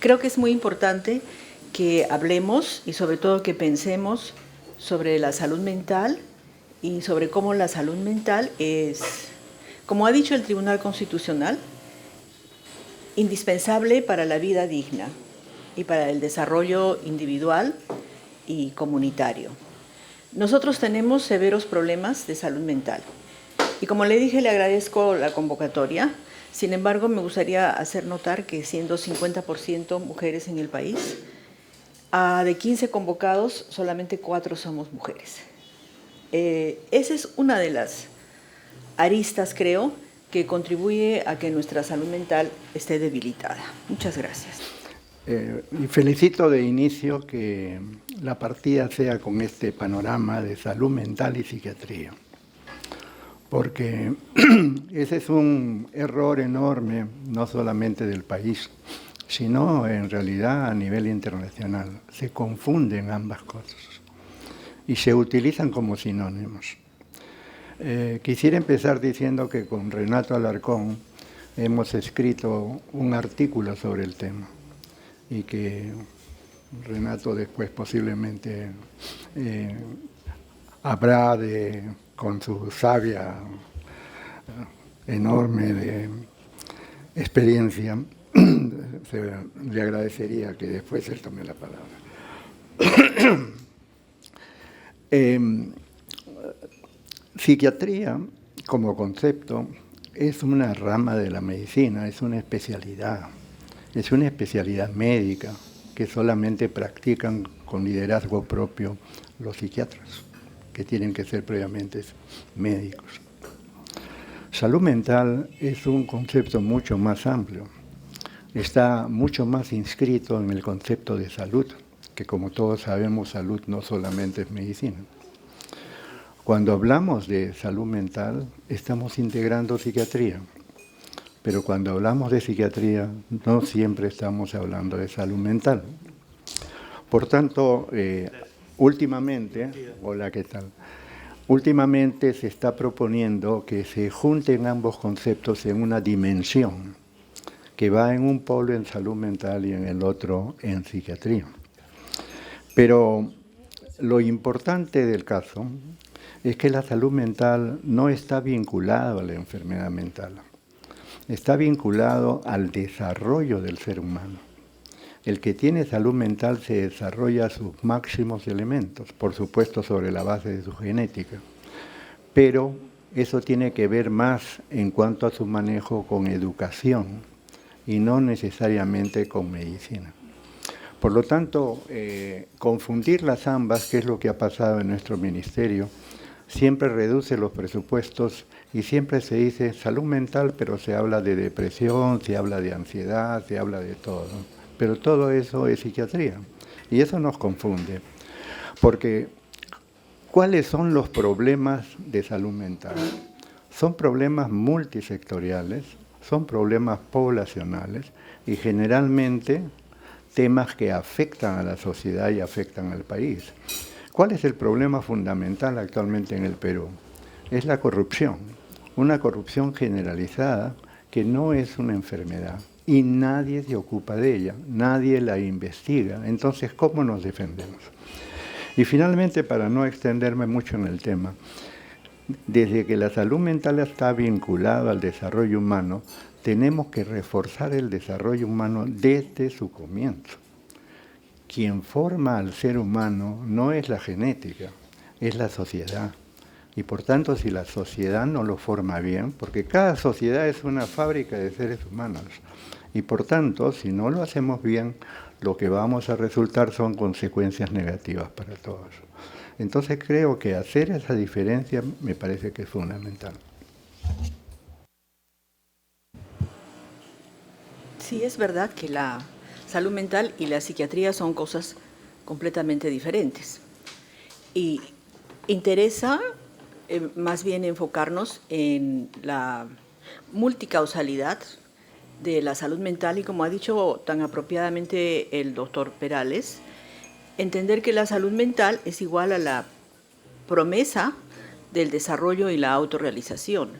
creo que es muy importante que hablemos y sobre todo que pensemos sobre la salud mental y sobre cómo la salud mental es, como ha dicho el Tribunal Constitucional, indispensable para la vida digna y para el desarrollo individual y comunitario. Nosotros tenemos severos problemas de salud mental y como le dije, le agradezco la convocatoria. Sin embargo, me gustaría hacer notar que siendo 50% mujeres en el país, de 15 convocados, solamente 4 somos mujeres. Esa es una de las aristas, creo, que contribuye a que nuestra salud mental esté debilitada. Muchas gracias. Y felicito de inicio que la partida sea con este panorama de salud mental y psiquiatría, porque ese es un error enorme, no solamente del país, sino en realidad a nivel internacional. Se confunden ambas cosas y se utilizan como sinónimos. Quisiera empezar diciendo que con Renato Alarcón hemos escrito un artículo sobre el tema y que Renato después posiblemente habrá con su savia enorme de experiencia, le agradecería que después él tome la palabra. Psiquiatría, como concepto, es una rama de la medicina, es una especialidad médica que solamente practican con liderazgo propio los psiquiatras, que tienen que ser previamente médicos. Salud mental es un concepto mucho más amplio, está mucho más inscrito en el concepto de salud, que como todos sabemos, salud no solamente es medicina. Cuando hablamos de salud mental, estamos integrando psiquiatría, pero cuando hablamos de psiquiatría, no siempre estamos hablando de salud mental. Por tanto, últimamente, hola, ¿qué tal? Últimamente se está proponiendo que se junten ambos conceptos en una dimensión, que va en un polo en salud mental y en el otro en psiquiatría. Pero lo importante del caso es que la salud mental no está vinculada a la enfermedad mental, está vinculado al desarrollo del ser humano. El que tiene salud mental se desarrolla sus máximos elementos, por supuesto sobre la base de su genética, pero eso tiene que ver más en cuanto a su manejo con educación y no necesariamente con medicina. Por lo tanto, confundir las ambas, que es lo que ha pasado en nuestro ministerio, siempre reduce los presupuestos y siempre se dice salud mental, pero se habla de depresión, se habla de ansiedad, se habla de todo. Pero todo eso es psiquiatría y eso nos confunde. Porque, ¿cuáles son los problemas de salud mental? Son problemas multisectoriales, son problemas poblacionales y generalmente temas que afectan a la sociedad y afectan al país. ¿Cuál es el problema fundamental actualmente en el Perú? Es la corrupción, una corrupción generalizada que no es una enfermedad y nadie se ocupa de ella, nadie la investiga. Entonces, ¿cómo nos defendemos? Y finalmente, para no extenderme mucho en el tema, desde que la salud mental está vinculada al desarrollo humano, tenemos que reforzar el desarrollo humano desde su comienzo. Quien forma al ser humano no es la genética, es la sociedad. Y por tanto, si la sociedad no lo forma bien, porque cada sociedad es una fábrica de seres humanos, y por tanto, si no lo hacemos bien, lo que vamos a resultar son consecuencias negativas para todos. Entonces creo que hacer esa diferencia me parece que es fundamental. Sí, es verdad que la salud mental y la psiquiatría son cosas completamente diferentes. Y interesa más bien enfocarnos en la multicausalidad de la salud mental y, como ha dicho tan apropiadamente el doctor Perales, entender que la salud mental es igual a la promesa del desarrollo y la autorrealización,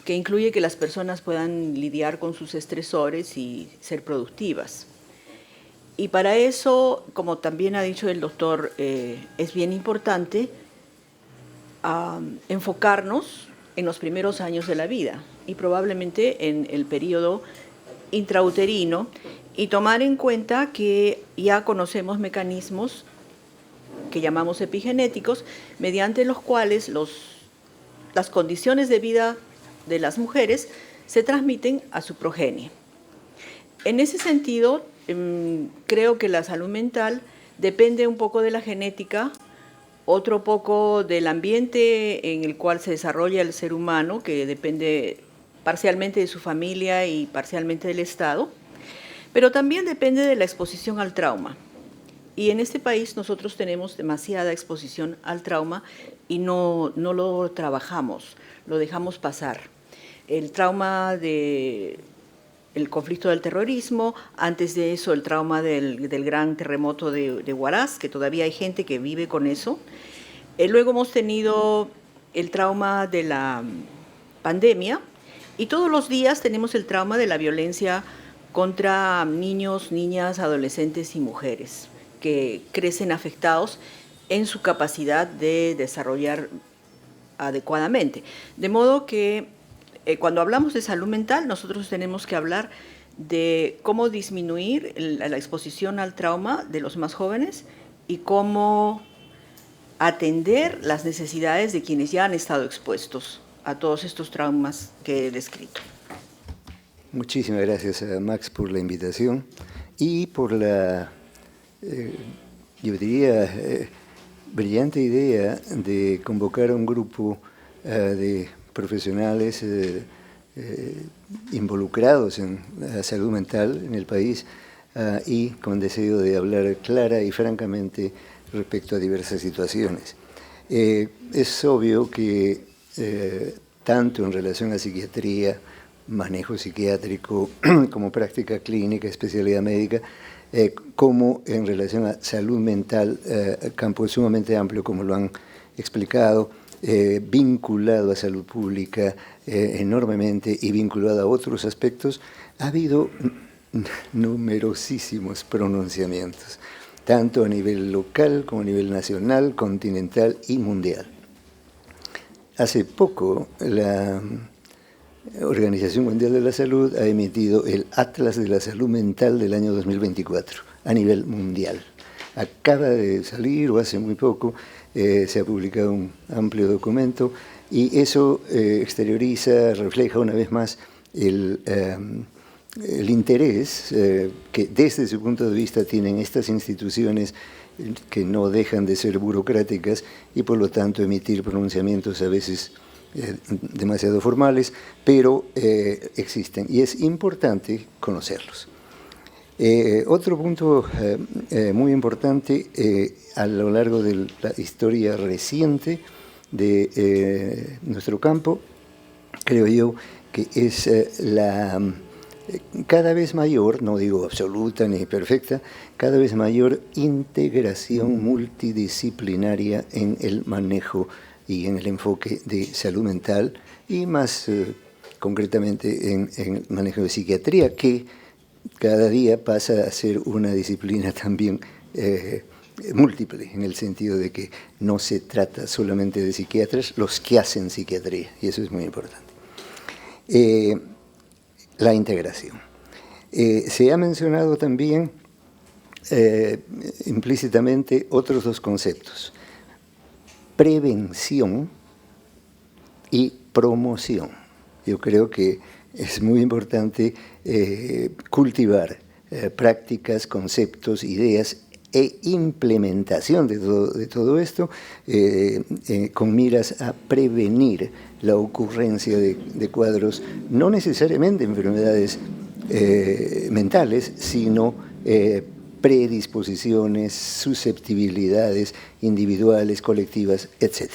que incluye que las personas puedan lidiar con sus estresores y ser productivas. Y para eso, como también ha dicho el doctor, es bien importante enfocarnos en los primeros años de la vida y probablemente en el periodo intrauterino, y tomar en cuenta que ya conocemos mecanismos que llamamos epigenéticos, mediante los cuales las condiciones de vida de las mujeres se transmiten a su progenie. En ese sentido, creo que la salud mental depende un poco de la genética, otro poco del ambiente en el cual se desarrolla el ser humano, que depende parcialmente de su familia y parcialmente del Estado, pero también depende de la exposición al trauma. Y en este país nosotros tenemos demasiada exposición al trauma y no lo trabajamos, lo dejamos pasar. El trauma del conflicto del terrorismo, antes de eso el trauma del gran terremoto de Huaraz, que todavía hay gente que vive con eso. Luego hemos tenido el trauma de la pandemia y todos los días tenemos el trauma de la violencia contra niños, niñas, adolescentes y mujeres, que crecen afectados en su capacidad de desarrollar adecuadamente. De modo que cuando hablamos de salud mental, nosotros tenemos que hablar de cómo disminuir la exposición al trauma de los más jóvenes y cómo atender las necesidades de quienes ya han estado expuestos a todos estos traumas que he descrito. Muchísimas gracias a Max por la invitación y por la, yo diría, brillante idea de convocar a un grupo de profesionales involucrados en la salud mental en el país y con deseo de hablar clara y francamente respecto a diversas situaciones. Es obvio que tanto en relación a psiquiatría, manejo psiquiátrico, como práctica clínica, especialidad médica, como en relación a salud mental, campo sumamente amplio, como lo han explicado, vinculado a salud pública enormemente y vinculado a otros aspectos, ha habido numerosísimos pronunciamientos, tanto a nivel local como a nivel nacional, continental y mundial. Hace poco, la Organización Mundial de la Salud ha emitido el Atlas de la Salud Mental del año 2024 a nivel mundial. Acaba de salir, o hace muy poco, se ha publicado un amplio documento y eso exterioriza, refleja una vez más el interés que desde su punto de vista tienen estas instituciones que no dejan de ser burocráticas y por lo tanto emitir pronunciamientos a veces demasiado formales, pero existen y es importante conocerlos. Otro punto muy importante a lo largo de la historia reciente de nuestro campo, creo yo que es la cada vez mayor, no digo absoluta ni perfecta, cada vez mayor integración multidisciplinaria en el manejo y en el enfoque de salud mental y más concretamente en el manejo de psiquiatría, que cada día pasa a ser una disciplina también múltiple, en el sentido de que no se trata solamente de psiquiatras, los que hacen psiquiatría, y eso es muy importante. La integración. Se ha mencionado también implícitamente otros dos conceptos, prevención y promoción. Yo creo que es muy importante cultivar prácticas, conceptos, ideas e implementación de todo esto con miras a prevenir la ocurrencia de cuadros, no necesariamente enfermedades mentales, sino predisposiciones, susceptibilidades individuales, colectivas, etc.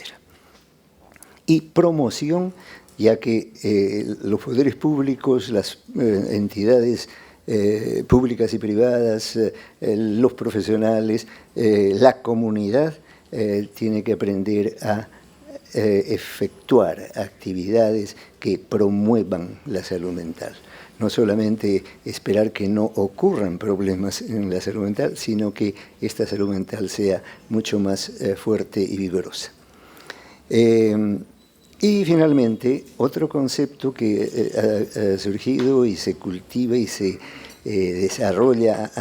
Y promoción, ya que los poderes públicos, las entidades públicas y privadas, los profesionales, la comunidad, tiene que aprender a efectuar actividades que promuevan la salud mental. no solamente esperar que no ocurran problemas en la salud mental, sino que esta salud mental sea mucho más fuerte y vigorosa. Y finalmente, otro concepto que ha surgido y se cultiva y se desarrolla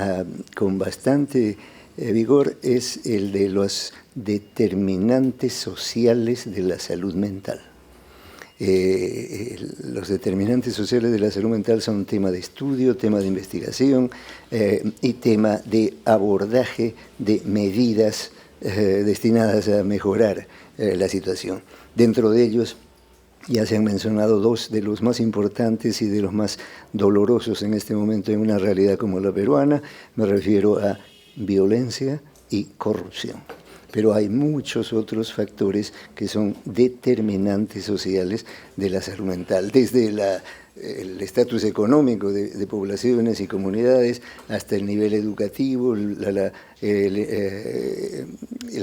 con bastante vigor es el de los determinantes sociales de la salud mental. Los determinantes sociales de la salud mental son tema de estudio, tema de investigación y tema de abordaje de medidas destinadas a mejorar la situación. Dentro de ellos ya se han mencionado dos de los más importantes y de los más dolorosos en este momento en una realidad como la peruana. Me refiero a violencia y corrupción. Pero hay muchos otros factores que son determinantes sociales de la salud mental, desde el estatus económico de poblaciones y comunidades hasta el nivel educativo, la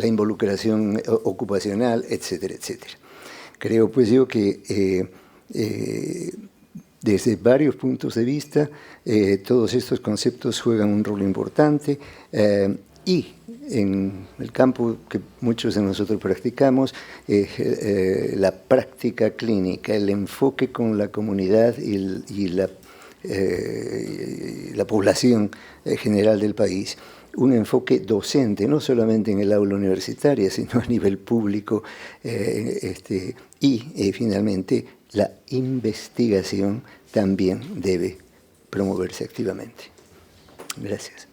involucración ocupacional, etcétera, etcétera. Creo pues yo que desde varios puntos de vista todos estos conceptos juegan un rol importante y en el campo que muchos de nosotros practicamos, la práctica clínica, el enfoque con la comunidad y la población general del país, un enfoque docente, no solamente en el aula universitaria, sino a nivel público, y finalmente la investigación también debe promoverse activamente. Gracias.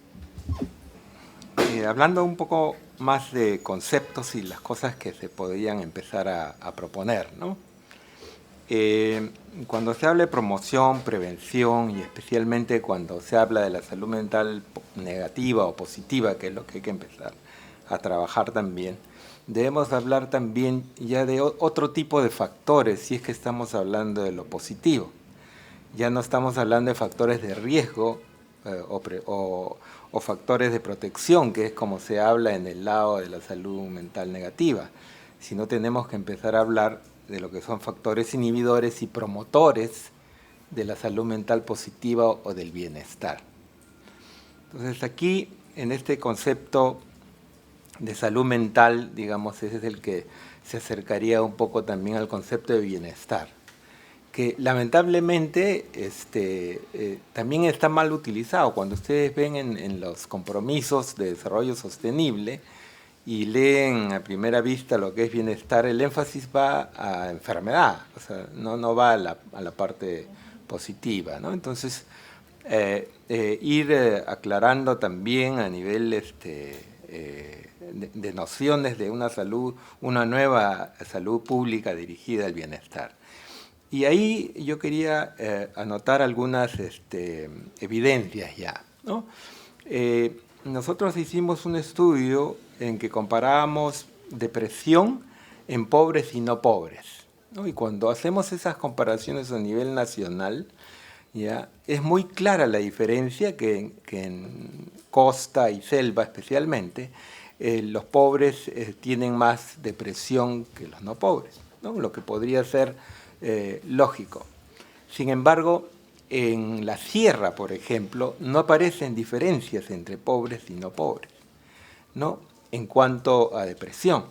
Hablando un poco más de conceptos y las cosas que se podrían empezar a proponer, ¿no? Cuando se habla de promoción, prevención y especialmente cuando se habla de la salud mental negativa o positiva, que es lo que hay que empezar a trabajar también, debemos hablar también ya de otro tipo de factores si es que estamos hablando de lo positivo. Ya no estamos hablando de factores de riesgo o factores de protección, que es como se habla en el lado de la salud mental negativa, sino tenemos que empezar a hablar de lo que son factores inhibidores y promotores de la salud mental positiva o del bienestar. Entonces aquí, en este concepto de salud mental, digamos, ese es el que se acercaría un poco también al concepto de bienestar, que lamentablemente también está mal utilizado. Cuando ustedes ven en los compromisos de desarrollo sostenible y leen a primera vista lo que es bienestar, el énfasis va a enfermedad, o sea, no va a la parte positiva, ¿no? Entonces, ir aclarando también a nivel de nociones de una nueva salud pública dirigida al bienestar. Y ahí yo quería anotar algunas evidencias ya, ¿no? Nosotros hicimos un estudio en que comparábamos depresión en pobres y no pobres, ¿no? Y cuando hacemos esas comparaciones a nivel nacional, ya es muy clara la diferencia que en costa y selva especialmente, los pobres tienen más depresión que los no pobres, ¿no? Lo que podría ser lógico. Sin embargo, en la sierra, por ejemplo, no aparecen diferencias entre pobres y no pobres, ¿no? En cuanto a depresión.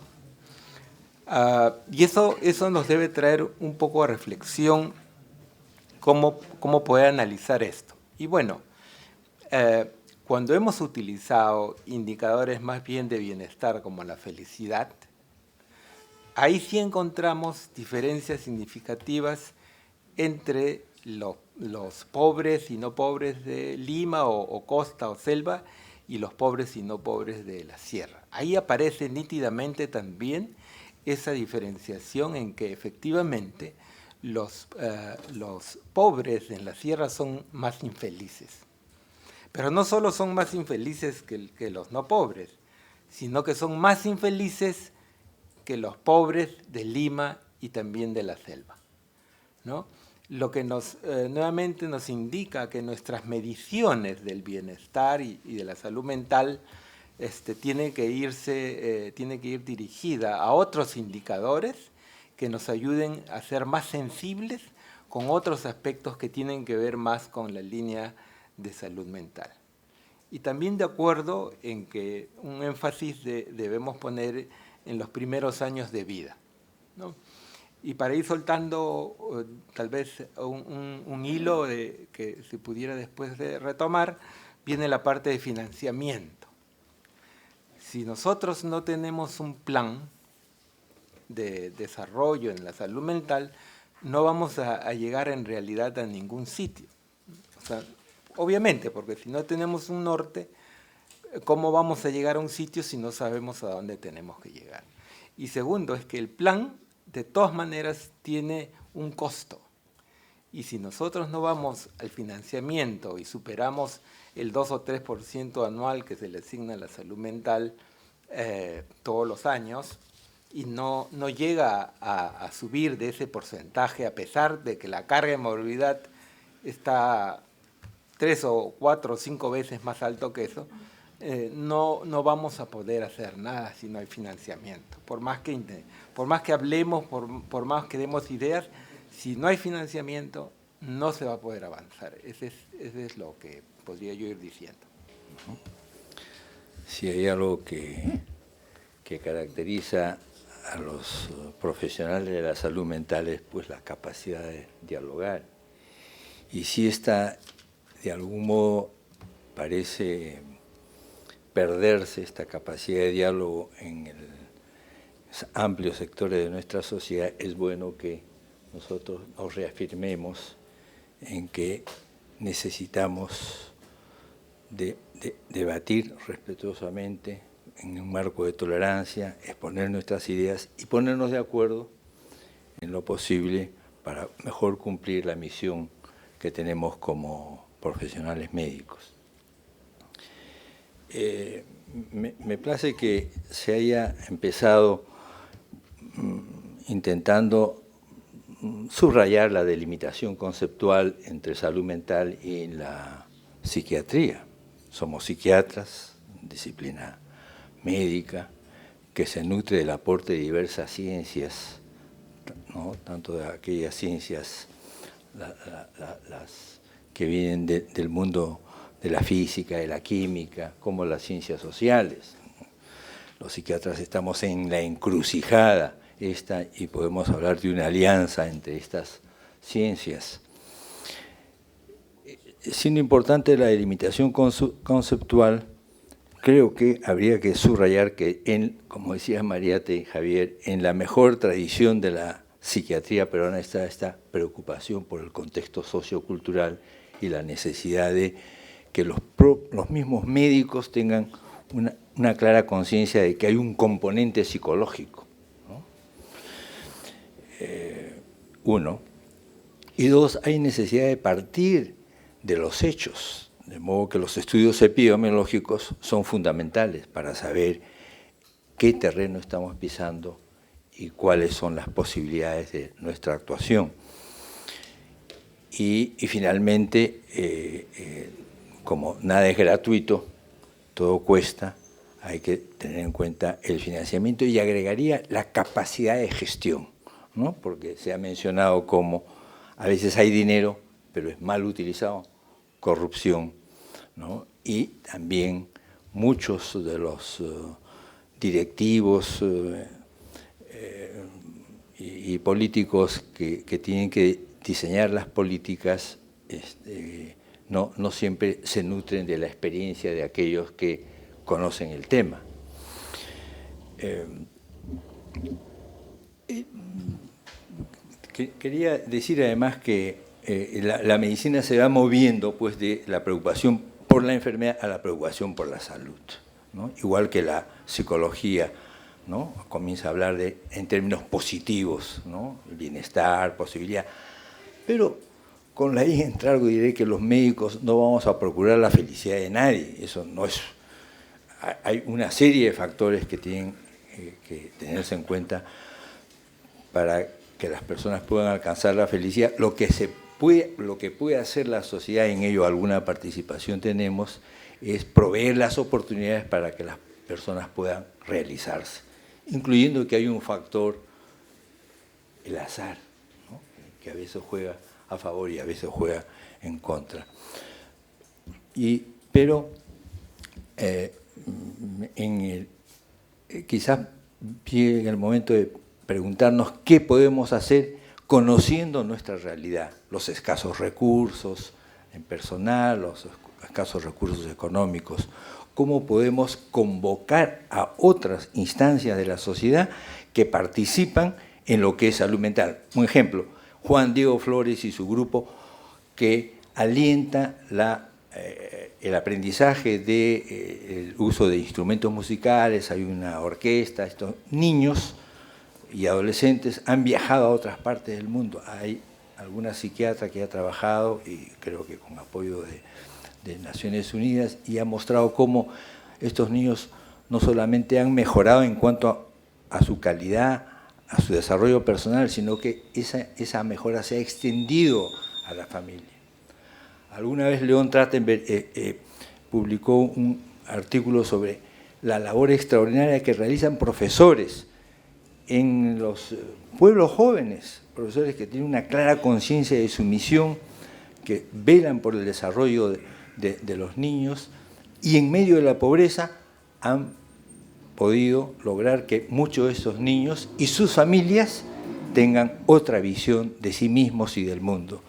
Y eso nos debe traer un poco a reflexión cómo poder analizar esto. Y bueno, cuando hemos utilizado indicadores más bien de bienestar como la felicidad, ahí sí encontramos diferencias significativas entre los pobres y no pobres de Lima o costa o selva y los pobres y no pobres de la sierra. Ahí aparece nítidamente también esa diferenciación en que efectivamente los pobres en la sierra son más infelices. Pero no solo son más infelices que los no pobres, sino que son más infelices que los pobres de Lima y también de la selva, ¿no? Lo que nuevamente nos indica que nuestras mediciones del bienestar y de la salud mental tiene que ir dirigida a otros indicadores que nos ayuden a ser más sensibles con otros aspectos que tienen que ver más con la línea de salud mental. Y también de acuerdo en que un énfasis debemos poner en los primeros años de vida, ¿no? Y para ir soltando tal vez un hilo que se pudiera después de retomar, viene la parte de financiamiento. Si nosotros no tenemos un plan de desarrollo en la salud mental, no vamos a llegar en realidad a ningún sitio. O sea, obviamente, porque si no tenemos un norte, ¿cómo vamos a llegar a un sitio si no sabemos a dónde tenemos que llegar? Y segundo, es que el plan, de todas maneras, tiene un costo. Y si nosotros no vamos al financiamiento y superamos el 2 o 3% anual que se le asigna a la salud mental todos los años, y no llega a subir de ese porcentaje, a pesar de que la carga de movilidad está 3 o 4 o 5 veces más alto que eso, no vamos a poder hacer nada si no hay financiamiento. Por más que hablemos, por más que demos ideas, si no hay financiamiento, no se va a poder avanzar. Ese es lo que podría yo ir diciendo. Si hay algo que caracteriza a los profesionales de la salud mental es pues la capacidad de dialogar. Y si esta, de algún modo, parece perderse esta capacidad de diálogo en amplios sectores de nuestra sociedad, es bueno que nosotros nos reafirmemos en que necesitamos debatir respetuosamente en un marco de tolerancia, exponer nuestras ideas y ponernos de acuerdo en lo posible para mejor cumplir la misión que tenemos como profesionales médicos. Me place que se haya empezado intentando subrayar la delimitación conceptual entre salud mental y la psiquiatría. Somos psiquiatras, disciplina médica, que se nutre del aporte de diversas ciencias, ¿no? Tanto de aquellas ciencias las que vienen del mundo de la física, de la química, como las ciencias sociales. Los psiquiatras estamos en la encrucijada y podemos hablar de una alianza entre estas ciencias. Siendo importante la delimitación conceptual, creo que habría que subrayar que, como decía Mariate y Javier, en la mejor tradición de la psiquiatría peruana está esta preocupación por el contexto sociocultural y la necesidad de que los mismos médicos tengan una clara conciencia de que hay un componente psicológico, ¿no? Uno. Y dos, hay necesidad de partir de los hechos, de modo que los estudios epidemiológicos son fundamentales para saber qué terreno estamos pisando y cuáles son las posibilidades de nuestra actuación. Y finalmente, como nada es gratuito, todo cuesta, hay que tener en cuenta el financiamiento y agregaría la capacidad de gestión, ¿no? Porque se ha mencionado como a veces hay dinero, pero es mal utilizado, corrupción, ¿no? Y también muchos de los directivos y políticos que tienen que diseñar las políticas no siempre se nutren de la experiencia de aquellos que conocen el tema. Quería decir además que la medicina se va moviendo pues, de la preocupación por la enfermedad a la preocupación por la salud, ¿no? Igual que la psicología, ¿no? Comienza a hablar en términos positivos, ¿no? El bienestar, posibilidad. Pero con la I entre algo diré que los médicos no vamos a procurar la felicidad de nadie. Eso no es. Hay una serie de factores que tienen que tenerse en cuenta para que las personas puedan alcanzar la felicidad. Lo que puede hacer la sociedad, en ello alguna participación tenemos, es proveer las oportunidades para que las personas puedan realizarse, incluyendo que hay un factor, el azar, ¿no? Que a veces juega a favor y a veces juega en contra. Quizás llegue el momento de preguntarnos qué podemos hacer conociendo nuestra realidad, los escasos recursos en personal, los escasos recursos económicos, cómo podemos convocar a otras instancias de la sociedad que participan en lo que es salud mental. Un ejemplo, Juan Diego Flores y su grupo que alienta el aprendizaje del uso de instrumentos musicales, hay una orquesta, estos niños y adolescentes han viajado a otras partes del mundo. Hay alguna psiquiatra que ha trabajado, y creo que con apoyo de Naciones Unidas, y ha mostrado cómo estos niños no solamente han mejorado en cuanto a su calidad, a su desarrollo personal, sino que esa mejora se ha extendido a la familia. Alguna vez León Trachtenberg publicó un artículo sobre la labor extraordinaria que realizan profesores en los pueblos jóvenes, profesores que tienen una clara conciencia de su misión, que velan por el desarrollo de los niños, y en medio de la pobreza han podido lograr que muchos de esos niños y sus familias tengan otra visión de sí mismos y del mundo.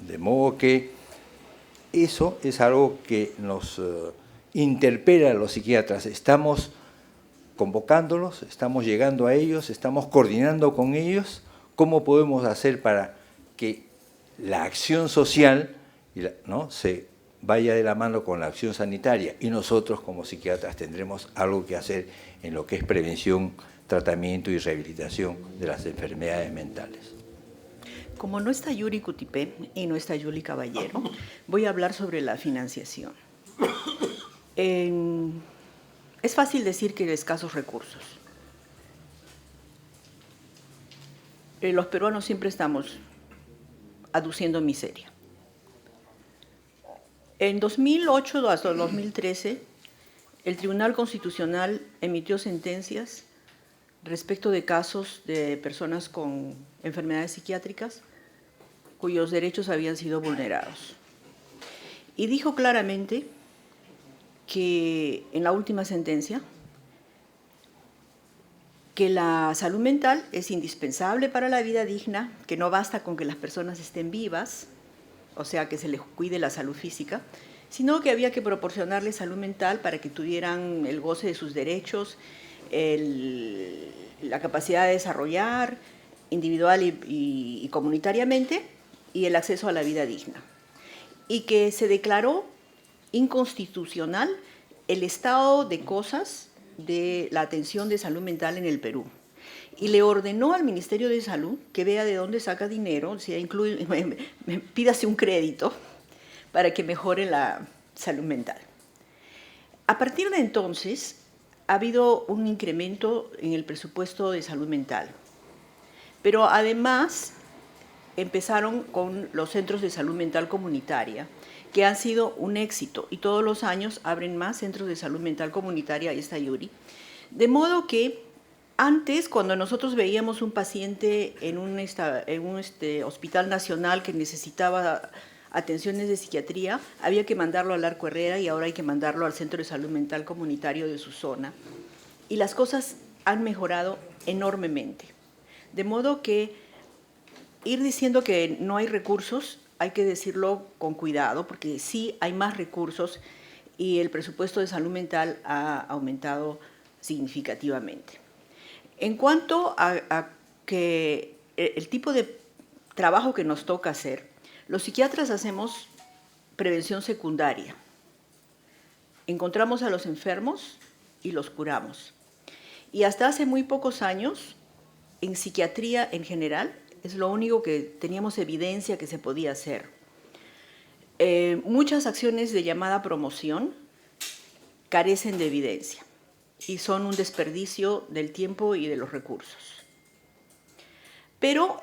De modo que eso es algo que nos interpela a los psiquiatras. Estamos convocándolos, estamos llegando a ellos, estamos coordinando con ellos. ¿Cómo podemos hacer para que la acción social se vaya de la mano con la acción sanitaria? Y nosotros como psiquiatras tendremos algo que hacer en lo que es prevención, tratamiento y rehabilitación de las enfermedades mentales. Como no está Yuri Cutipé y no está Yuli Caballero, voy a hablar sobre la financiación. Es fácil decir que hay escasos recursos. Los peruanos siempre estamos aduciendo miseria. En 2008 hasta 2013, el Tribunal Constitucional emitió sentencias respecto de casos de personas con enfermedades psiquiátricas cuyos derechos habían sido vulnerados. Y dijo claramente que en la última sentencia que la salud mental es indispensable para la vida digna, que no basta con que las personas estén vivas, o sea, que se les cuide la salud física, sino que había que proporcionarles salud mental para que tuvieran el goce de sus derechos, la capacidad de desarrollar individual y comunitariamente, y el acceso a la vida digna. Y que se declaró inconstitucional el estado de cosas de la atención de salud mental en el Perú. Y le ordenó al Ministerio de Salud que vea de dónde saca dinero, o sea, pídase un crédito para que mejore la salud mental. A partir de entonces, ha habido un incremento en el presupuesto de salud mental. Pero además, empezaron con los centros de salud mental comunitaria, que han sido un éxito, y todos los años abren más centros de salud mental comunitaria, ahí está Yuri. De modo que antes, cuando nosotros veíamos un paciente en un hospital nacional que necesitaba atenciones de psiquiatría, había que mandarlo al Arco Herrera y ahora hay que mandarlo al Centro de Salud Mental Comunitario de su zona. Y las cosas han mejorado enormemente. De modo que ir diciendo que no hay recursos, hay que decirlo con cuidado, porque sí hay más recursos y el presupuesto de salud mental ha aumentado significativamente. En cuanto a que el tipo de trabajo que nos toca hacer, los psiquiatras hacemos prevención secundaria. Encontramos a los enfermos y los curamos. Y hasta hace muy pocos años, en psiquiatría en general, es lo único que teníamos evidencia que se podía hacer. Muchas acciones de llamada promoción carecen de evidencia y son un desperdicio del tiempo y de los recursos. Pero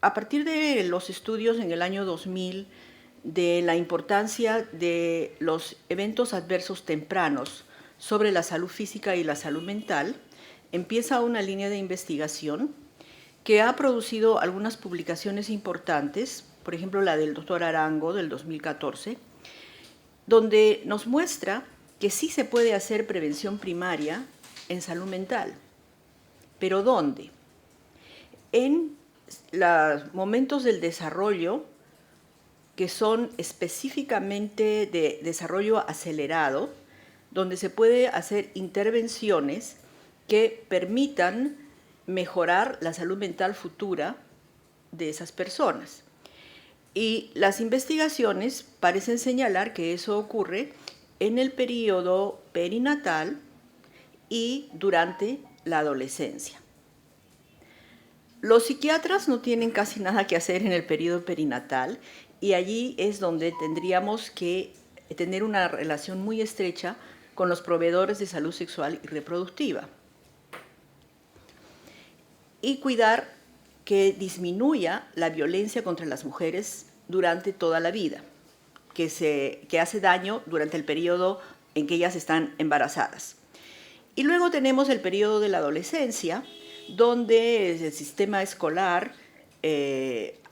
a partir de los estudios en el año 2000 de la importancia de los eventos adversos tempranos sobre la salud física y la salud mental, empieza una línea de investigación que ha producido algunas publicaciones importantes por ejemplo la del doctor Arango del 2014, donde nos muestra que sí se puede hacer prevención primaria en salud mental. ¿Pero dónde? En los momentos del desarrollo que son específicamente de desarrollo acelerado, donde se puede hacer intervenciones que permitan mejorar la salud mental futura de esas personas. Y las investigaciones parecen señalar que eso ocurre en el periodo perinatal y durante la adolescencia. Los psiquiatras no tienen casi nada que hacer en el periodo perinatal y allí es donde tendríamos que tener una relación muy estrecha con los proveedores de salud sexual y reproductiva. Y cuidar que disminuya la violencia contra las mujeres durante toda la vida, que hace daño durante el periodo en que ellas están embarazadas. Y luego tenemos el periodo de la adolescencia, donde el sistema escolar,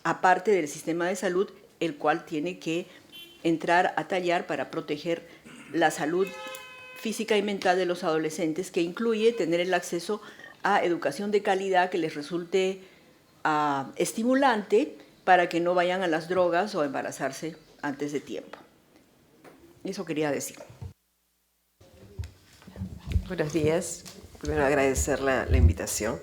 aparte del sistema de salud, el cual tiene que entrar a tallar para proteger la salud física y mental de los adolescentes, que incluye tener el acceso a educación de calidad que les resulte estimulante para que no vayan a las drogas o a embarazarse antes de tiempo. Eso quería decir. Buenos días. Primero agradecer la invitación.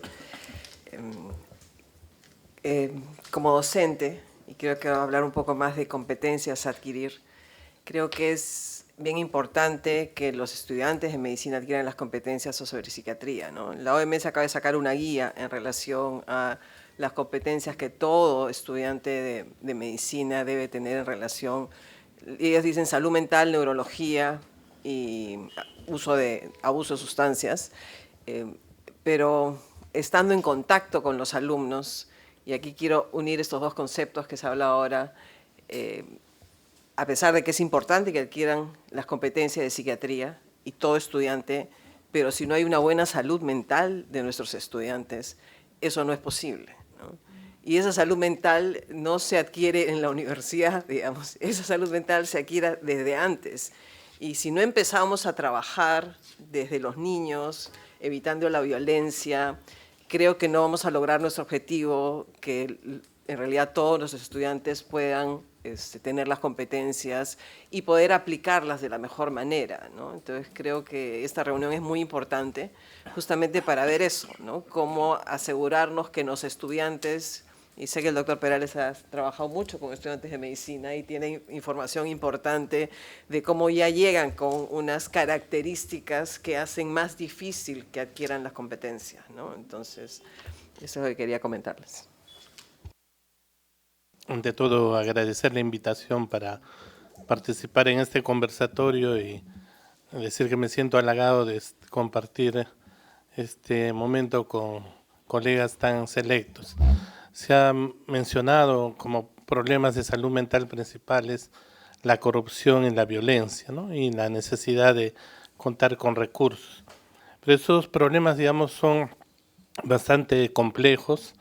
Como docente, y creo que voy a hablar un poco más de competencias a adquirir, creo que es bien importante que los estudiantes de medicina adquieran las competencias sobre psiquiatría, ¿no? La OMS acaba de sacar una guía en relación a las competencias que todo estudiante de medicina debe tener en relación. Ellos dicen salud mental, neurología y abuso de sustancias, pero estando en contacto con los alumnos, y aquí quiero unir estos dos conceptos que se habla ahora, a pesar de que es importante que adquieran las competencias de psiquiatría y todo estudiante, pero si no hay una buena salud mental de nuestros estudiantes, eso no es posible, ¿no? Y esa salud mental no se adquiere en la universidad, digamos, esa salud mental se adquiere desde antes. Y si no empezamos a trabajar desde los niños, evitando la violencia, creo que no vamos a lograr nuestro objetivo, que en realidad todos los estudiantes puedan tener las competencias y poder aplicarlas de la mejor manera, ¿no? Entonces creo que esta reunión es muy importante justamente para ver eso, ¿no? Cómo asegurarnos que los estudiantes, y sé que el doctor Perales ha trabajado mucho con estudiantes de medicina y tiene información importante de cómo ya llegan con unas características que hacen más difícil que adquieran las competencias, ¿no? Entonces, eso es lo que quería comentarles. Ante todo, agradecer la invitación para participar en este conversatorio y decir que me siento halagado de compartir este momento con colegas tan selectos. Se ha mencionado como problemas de salud mental principales la corrupción y la violencia, ¿no? Y la necesidad de contar con recursos. Pero esos problemas, digamos, son bastante complejos.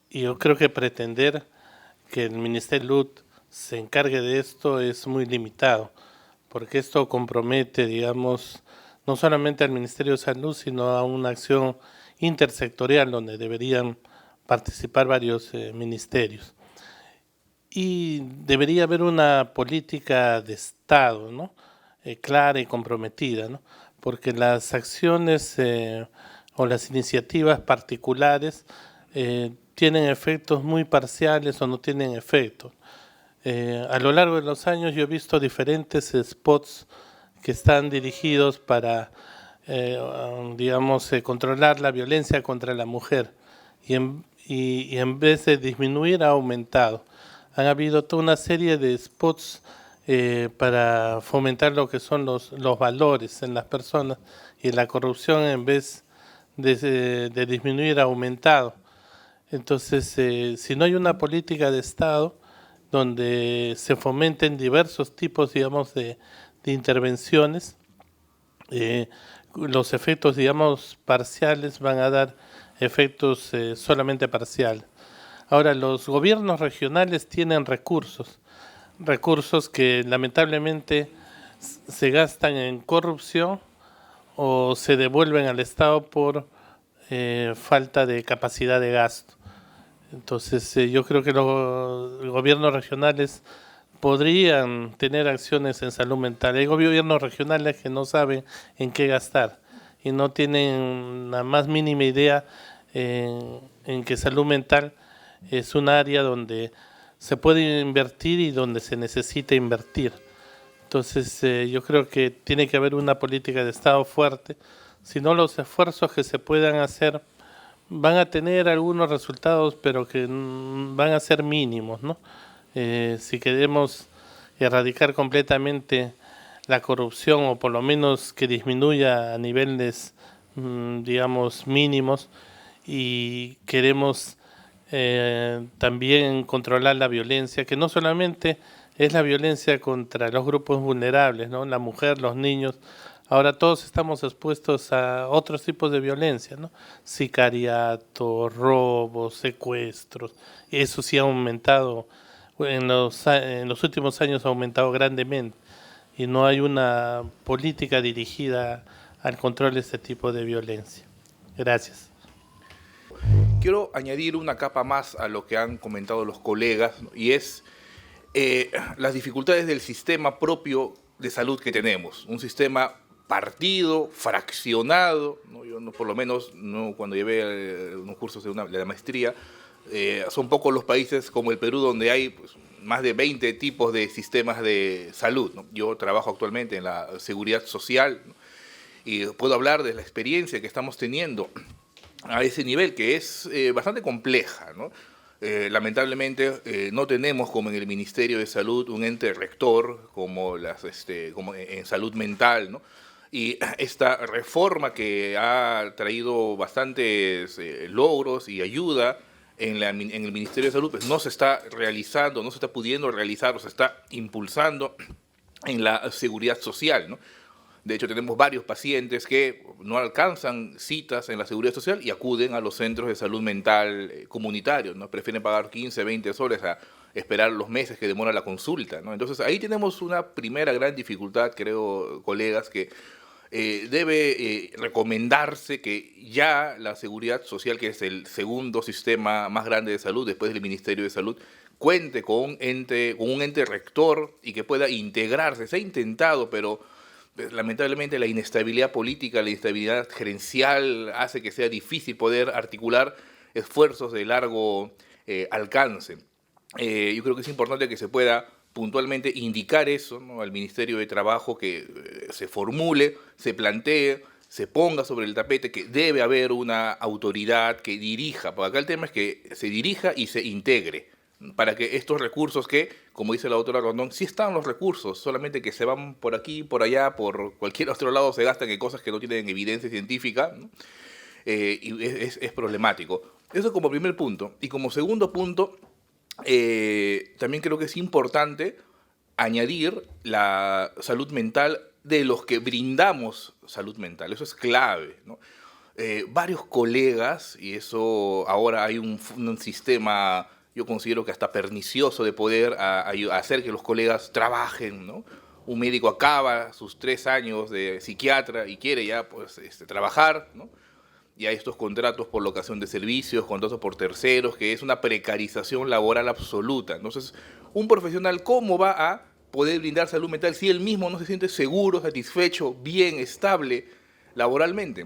Y yo creo que pretender que el Ministerio de Salud se encargue de esto es muy limitado, porque esto compromete, digamos, no solamente al Ministerio de Salud, sino a una acción intersectorial donde deberían participar varios ministerios. Y debería haber una política de Estado, ¿no? Clara y comprometida, ¿no? Porque las acciones o las iniciativas particulares tienen efectos muy parciales o no tienen efecto. A lo largo de los años yo he visto diferentes spots que están dirigidos para, digamos, controlar la violencia contra la mujer y en vez de disminuir ha aumentado. Han habido toda una serie de spots para fomentar lo que son los valores en las personas y la corrupción en vez de disminuir ha aumentado. Entonces, si no hay una política de Estado donde se fomenten diversos tipos, digamos, de intervenciones, los efectos, digamos, parciales van a dar efectos solamente parciales. Ahora, los gobiernos regionales tienen recursos que lamentablemente se gastan en corrupción o se devuelven al Estado por falta de capacidad de gasto. Entonces, yo creo que los gobiernos regionales podrían tener acciones en salud mental. Hay gobiernos regionales que no saben en qué gastar y no tienen la más mínima idea en que salud mental es un área donde se puede invertir y donde se necesita invertir. Entonces, yo creo que tiene que haber una política de Estado fuerte, si no los esfuerzos que se puedan hacer van a tener algunos resultados, pero que van a ser mínimos, ¿no? Si queremos erradicar completamente la corrupción o por lo menos que disminuya a niveles, digamos, mínimos, y queremos también controlar la violencia, que no solamente es la violencia contra los grupos vulnerables, ¿no? La mujer, los niños. Ahora todos estamos expuestos a otros tipos de violencia, ¿no? Sicariato, robos, secuestros. Eso sí ha aumentado, en los últimos años ha aumentado grandemente. Y no hay una política dirigida al control de este tipo de violencia. Gracias. Quiero añadir una capa más a lo que han comentado los colegas, ¿no? Y es las dificultades del sistema propio de salud que tenemos. Un sistema partido, fraccionado, ¿no? Yo no, por lo menos no, cuando llevé unos cursos de la maestría, son pocos los países como el Perú donde hay pues, más de 20 tipos de sistemas de salud, ¿no? Yo trabajo actualmente en la seguridad social, ¿no? Y puedo hablar de la experiencia que estamos teniendo a ese nivel, que es bastante compleja, ¿no? Lamentablemente no tenemos, como en el Ministerio de Salud, un ente rector como en salud mental, ¿no? Y esta reforma que ha traído bastantes logros y ayuda en el Ministerio de Salud, pues no se está realizando, no se está pudiendo realizar, o se está impulsando en la seguridad social, ¿no? De hecho, tenemos varios pacientes que no alcanzan citas en la seguridad social y acuden a los centros de salud mental comunitarios, ¿no? Prefieren pagar 15, 20 soles a esperar los meses que demora la consulta, ¿no? Entonces, ahí tenemos una primera gran dificultad, creo, colegas, que debe recomendarse que ya la seguridad social, que es el segundo sistema más grande de salud después del Ministerio de Salud, cuente con un ente rector y que pueda integrarse. Se ha intentado, pero lamentablemente la inestabilidad política, la inestabilidad gerencial hace que sea difícil poder articular esfuerzos de largo alcance. Yo creo que es importante que se pueda puntualmente indicar eso, ¿no? Al Ministerio de Trabajo, que se formule, se plantee, se ponga sobre el tapete que debe haber una autoridad que dirija, porque acá el tema es que se dirija y se integre, para que estos recursos que, como dice la doctora Rondón, sí están los recursos, solamente que se van por aquí, por allá, por cualquier otro lado, se gastan en cosas que no tienen evidencia científica, ¿no? Y es problemático. Eso como primer punto. Y como segundo punto, también creo que es importante añadir la salud mental de los que brindamos salud mental. Eso es clave, ¿no? Varios colegas, y eso ahora hay un sistema, yo considero que hasta pernicioso, de poder hacer que los colegas trabajen, ¿no? Un médico acaba sus 3 años de psiquiatra y quiere ya pues, trabajar, ¿no? Y hay estos contratos por locación de servicios, contratos por terceros, que es una precarización laboral absoluta. Entonces, un profesional, ¿cómo va a poder brindar salud mental si él mismo no se siente seguro, satisfecho, bien, estable laboralmente?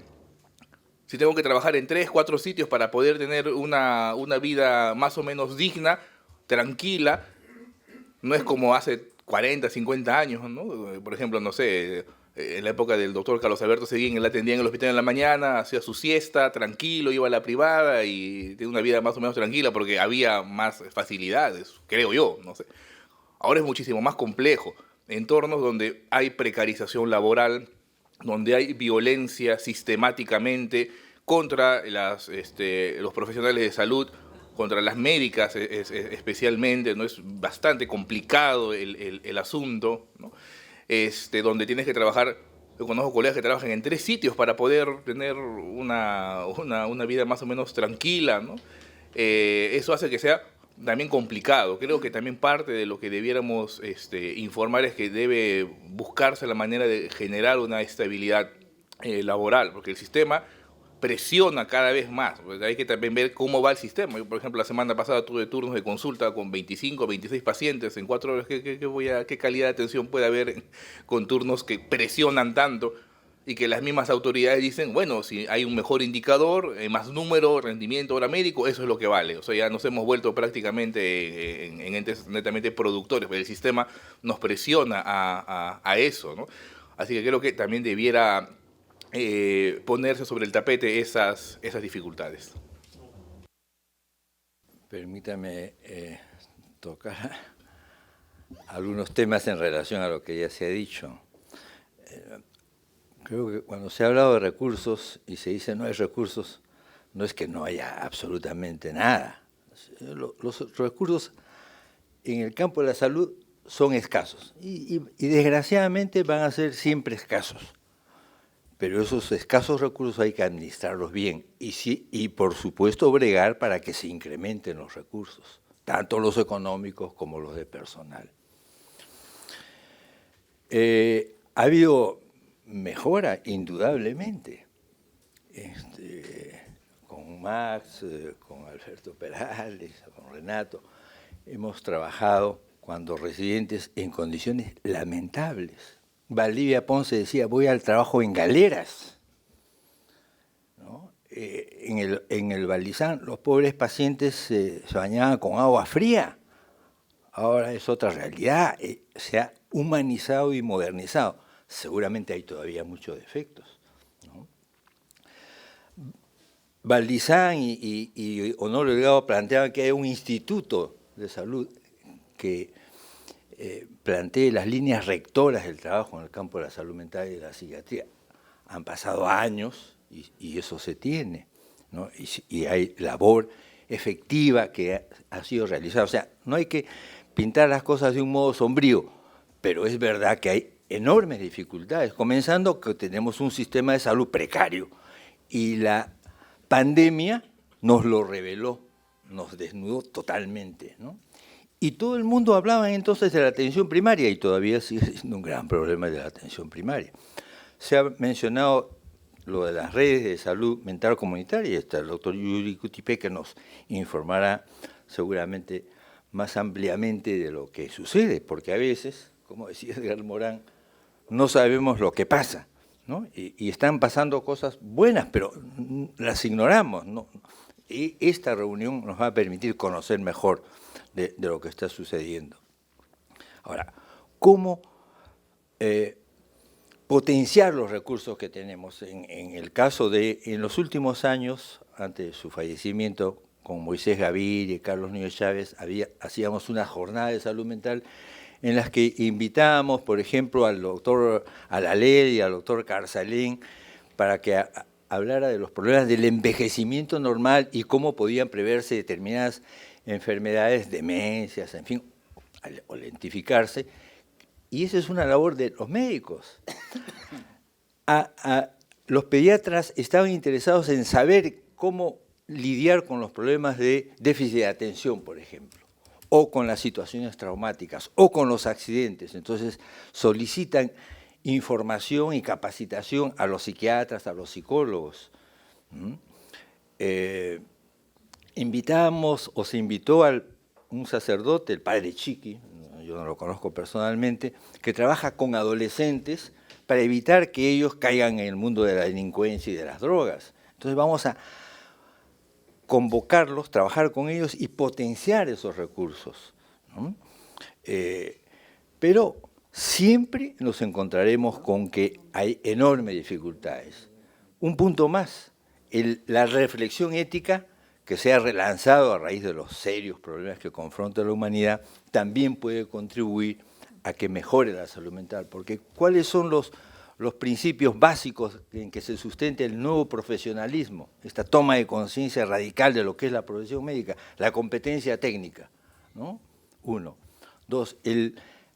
Si tengo que trabajar en 3, 4 sitios para poder tener una vida más o menos digna, tranquila, no es como hace 40, 50 años, ¿no? Por ejemplo, no sé, en la época del doctor Carlos Alberto Seguín, él atendía en el hospital en la mañana, hacía su siesta, tranquilo, iba a la privada y tenía una vida más o menos tranquila porque había más facilidades, creo yo, no sé. Ahora es muchísimo más complejo, entornos donde hay precarización laboral, donde hay violencia sistemáticamente contra los profesionales de salud, contra las médicas especialmente, ¿no? Es bastante complicado el asunto, ¿no? Donde tienes que trabajar, yo conozco colegas que trabajan en 3 sitios para poder tener una vida más o menos tranquila, ¿no? eso hace que sea también complicado. Creo que también parte de lo que debiéramos informar es que debe buscarse la manera de generar una estabilidad laboral, porque el sistema presiona cada vez más. Pues hay que también ver cómo va el sistema. Yo, por ejemplo, la semana pasada tuve turnos de consulta con 25, 26 pacientes en 4 horas. ¿Qué calidad de atención puede haber con turnos que presionan tanto? Y que las mismas autoridades dicen, bueno, si hay un mejor indicador, más número, rendimiento, hora médico, eso es lo que vale. O sea, ya nos hemos vuelto prácticamente en entes netamente productores, pero el sistema nos presiona a eso, ¿no? Así que creo que también debiera ponerse sobre el tapete esas dificultades. Permítame tocar algunos temas en relación a lo que ya se ha dicho. Creo que cuando se ha hablado de recursos y se dice no hay recursos, no es que no haya absolutamente nada. Los recursos en el campo de la salud son escasos y desgraciadamente van a ser siempre escasos. Pero esos escasos recursos hay que administrarlos bien y por supuesto bregar para que se incrementen los recursos, tanto los económicos como los de personal. Ha habido mejora, indudablemente, con Max, con Alberto Perales, con Renato, hemos trabajado cuando residentes en condiciones lamentables. Valdivia Ponce decía, voy al trabajo en galeras, ¿no? En el Valdizán los pobres pacientes se bañaban con agua fría. Ahora es otra realidad, se ha humanizado y modernizado. Seguramente hay todavía muchos defectos, ¿no? Valdizán y Honorio Delgado planteaban que hay un instituto de salud que plantee las líneas rectoras del trabajo en el campo de la salud mental y de la psiquiatría. Han pasado años y eso se tiene, ¿no? Y hay labor efectiva que ha sido realizada. O sea, no hay que pintar las cosas de un modo sombrío, pero es verdad que hay enormes dificultades, comenzando que tenemos un sistema de salud precario y la pandemia nos lo reveló, nos desnudó totalmente, ¿no? Y todo el mundo hablaba entonces de la atención primaria y todavía sigue siendo un gran problema de la atención primaria. Se ha mencionado lo de las redes de salud mental comunitaria y está el doctor Yuri Cutipe que nos informará seguramente más ampliamente de lo que sucede, porque a veces, como decía Edgar Morán, no sabemos lo que pasa, ¿no? Y están pasando cosas buenas, pero las ignoramos, ¿no? Y esta reunión nos va a permitir conocer mejor de lo que está sucediendo. Ahora, ¿cómo potenciar los recursos que tenemos? En el caso de, en los últimos años, antes de su fallecimiento, con Moisés Gaviria y Carlos Núñez Chávez, hacíamos una jornada de salud mental en las que invitábamos, por ejemplo, al doctor Alaled y al doctor Carzalén para que hablara de los problemas del envejecimiento normal y cómo podían preverse determinadas enfermedades, demencias, en fin, o lentificarse. Y esa es una labor de los médicos. Los pediatras estaban interesados en saber cómo lidiar con los problemas de déficit de atención, por ejemplo, o con las situaciones traumáticas, o con los accidentes. Entonces solicitan información y capacitación a los psiquiatras, a los psicólogos. Invitamos, o se invitó a un sacerdote, el padre Chiqui, yo no lo conozco personalmente, que trabaja con adolescentes para evitar que ellos caigan en el mundo de la delincuencia y de las drogas. Entonces vamos a convocarlos, trabajar con ellos y potenciar esos recursos, ¿no? Pero siempre nos encontraremos con que hay enormes dificultades. Un punto más, la reflexión ética que se ha relanzado a raíz de los serios problemas que confronta la humanidad, también puede contribuir a que mejore la salud mental, porque ¿cuáles son los principios básicos en que se sustenta el nuevo profesionalismo, esta toma de conciencia radical de lo que es la profesión médica? La competencia técnica, ¿no? 1. 2,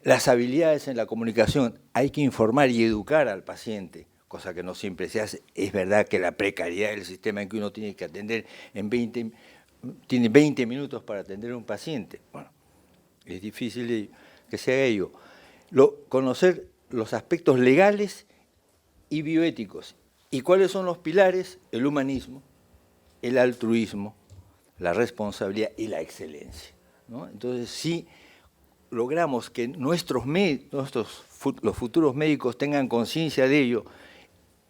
las habilidades en la comunicación. Hay que informar y educar al paciente, cosa que no siempre se hace. Es verdad que la precariedad del sistema en que uno tiene que atender en 20 tiene 20 minutos para atender a un paciente. Bueno, es difícil que se haga ello. Conocer los aspectos legales y bioéticos. ¿Y cuáles son los pilares? El humanismo, el altruismo, la responsabilidad y la excelencia, ¿no? Entonces, si logramos que los futuros médicos tengan conciencia de ello,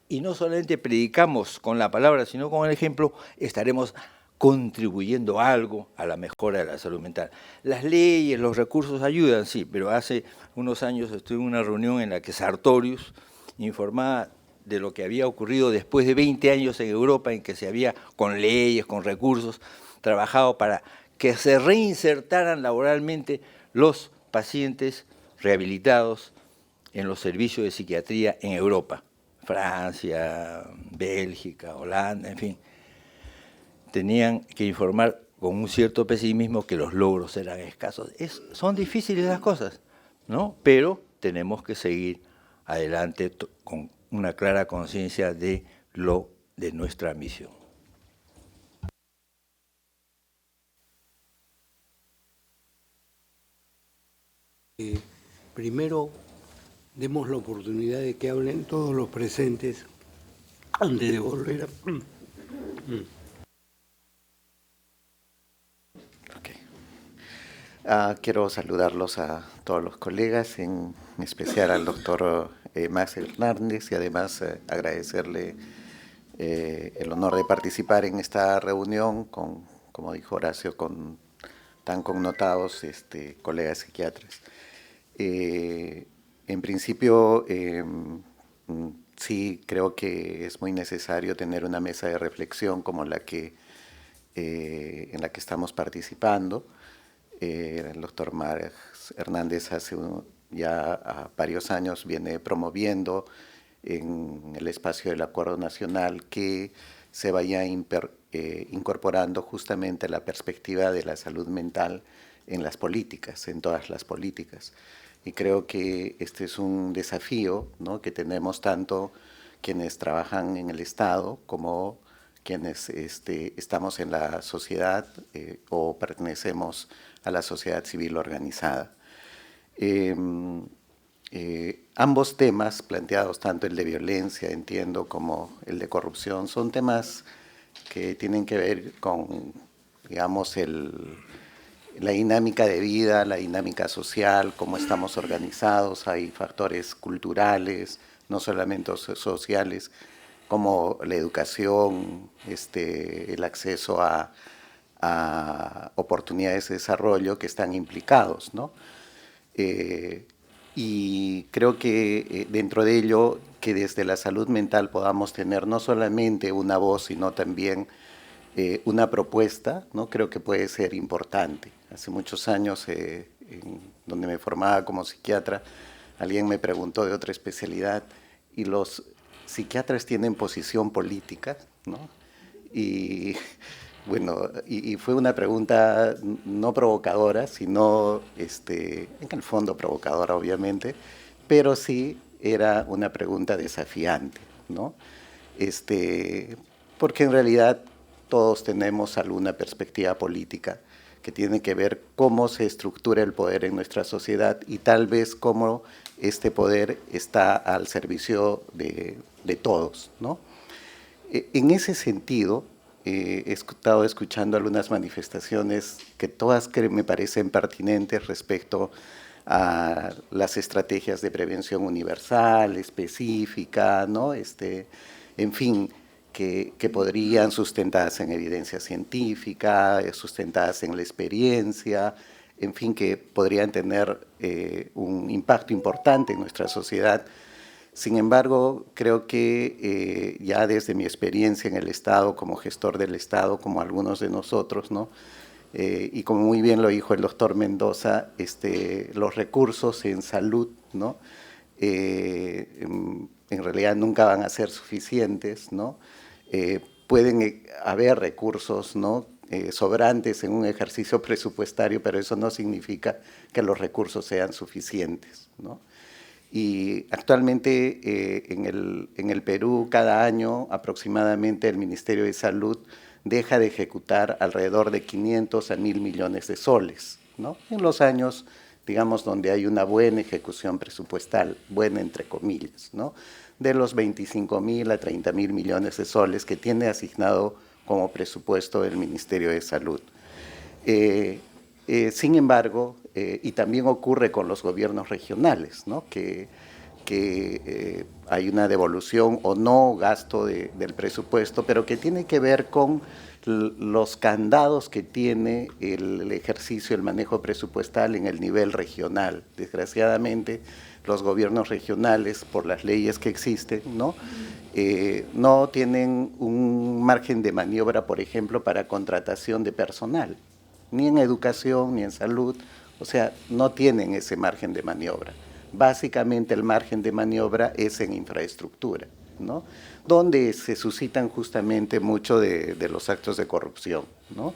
y no solamente predicamos con la palabra, sino con el ejemplo, estaremos contribuyendo algo a la mejora de la salud mental. Las leyes, los recursos ayudan, sí, pero hace unos años estuve en una reunión en la que Sartorius informaba de lo que había ocurrido después de 20 años en Europa, en que se había, con leyes, con recursos, trabajado para que se reinsertaran laboralmente los pacientes rehabilitados en los servicios de psiquiatría en Europa. Francia, Bélgica, Holanda, en fin, tenían que informar con un cierto pesimismo que los logros eran escasos. Son difíciles las cosas, ¿no? Pero tenemos que seguir adelante con una clara conciencia de nuestra misión. Primero, demos la oportunidad de que hablen todos los presentes antes de volver a... Quiero saludarlos a todos los colegas, en especial al doctor Max Hernández, y además agradecerle el honor de participar en esta reunión con, como dijo Horacio, con tan connotados colegas psiquiatras. En principio, sí creo que es muy necesario tener una mesa de reflexión como en la que estamos participando. El doctor Max Hernández hace ya varios años viene promoviendo en el espacio del Acuerdo Nacional que se vaya incorporando justamente la perspectiva de la salud mental en las políticas, en todas las políticas. Y creo que este es un desafío, ¿no?, que tenemos tanto quienes trabajan en el Estado como quienes estamos en la sociedad o pertenecemos a la sociedad civil organizada. Ambos temas planteados, tanto el de violencia, entiendo, como el de corrupción, son temas que tienen que ver con, digamos, la dinámica de vida, la dinámica social, cómo estamos organizados. Hay factores culturales, no solamente sociales, como la educación, el acceso a oportunidades de desarrollo que están implicados, ¿no? Y creo que dentro de ello, que desde la salud mental podamos tener no solamente una voz, sino también una propuesta, ¿no?, creo que puede ser importante. Hace muchos años, donde me formaba como psiquiatra, alguien me preguntó de otra especialidad, y los psiquiatras tienen posición política, ¿no? Y bueno, y fue una pregunta no provocadora, sino en el fondo provocadora, obviamente, pero sí era una pregunta desafiante, ¿no? Porque en realidad todos tenemos alguna perspectiva política que tiene que ver cómo se estructura el poder en nuestra sociedad y tal vez cómo este poder está al servicio de todos, ¿no? En ese sentido, he estado escuchando algunas manifestaciones que todas me parecen pertinentes respecto a las estrategias de prevención universal, específica, ¿no? En fin, que podrían sustentadas en evidencia científica, sustentadas en la experiencia, en fin, que podrían tener un impacto importante en nuestra sociedad. Sin embargo, creo que ya desde mi experiencia en el Estado, como gestor del Estado, como algunos de nosotros, ¿no?, y como muy bien lo dijo el doctor Mendoza, los recursos en salud, ¿no?, en realidad nunca van a ser suficientes, ¿no? Pueden haber recursos, ¿no?, sobrantes en un ejercicio presupuestario, pero eso no significa que los recursos sean suficientes, ¿no? Y actualmente en el Perú, cada año aproximadamente el Ministerio de Salud deja de ejecutar alrededor de 500 a 1.000 millones de soles, ¿no? En los años, digamos, donde hay una buena ejecución presupuestal, buena entre comillas, ¿no? De los 25.000 a 30.000 millones de soles que tiene asignado como presupuesto el Ministerio de Salud. Sin embargo, y también ocurre con los gobiernos regionales, ¿no? que hay una devolución o no gasto del presupuesto, pero que tiene que ver con los candados que tiene el ejercicio, el manejo presupuestal en el nivel regional. Desgraciadamente, los gobiernos regionales, por las leyes que existen, no tienen un margen de maniobra, por ejemplo, para contratación de personal, ni en educación, ni en salud, o sea, no tienen ese margen de maniobra. Básicamente el margen de maniobra es en infraestructura, ¿no? Donde se suscitan justamente mucho de los actos de corrupción, ¿no?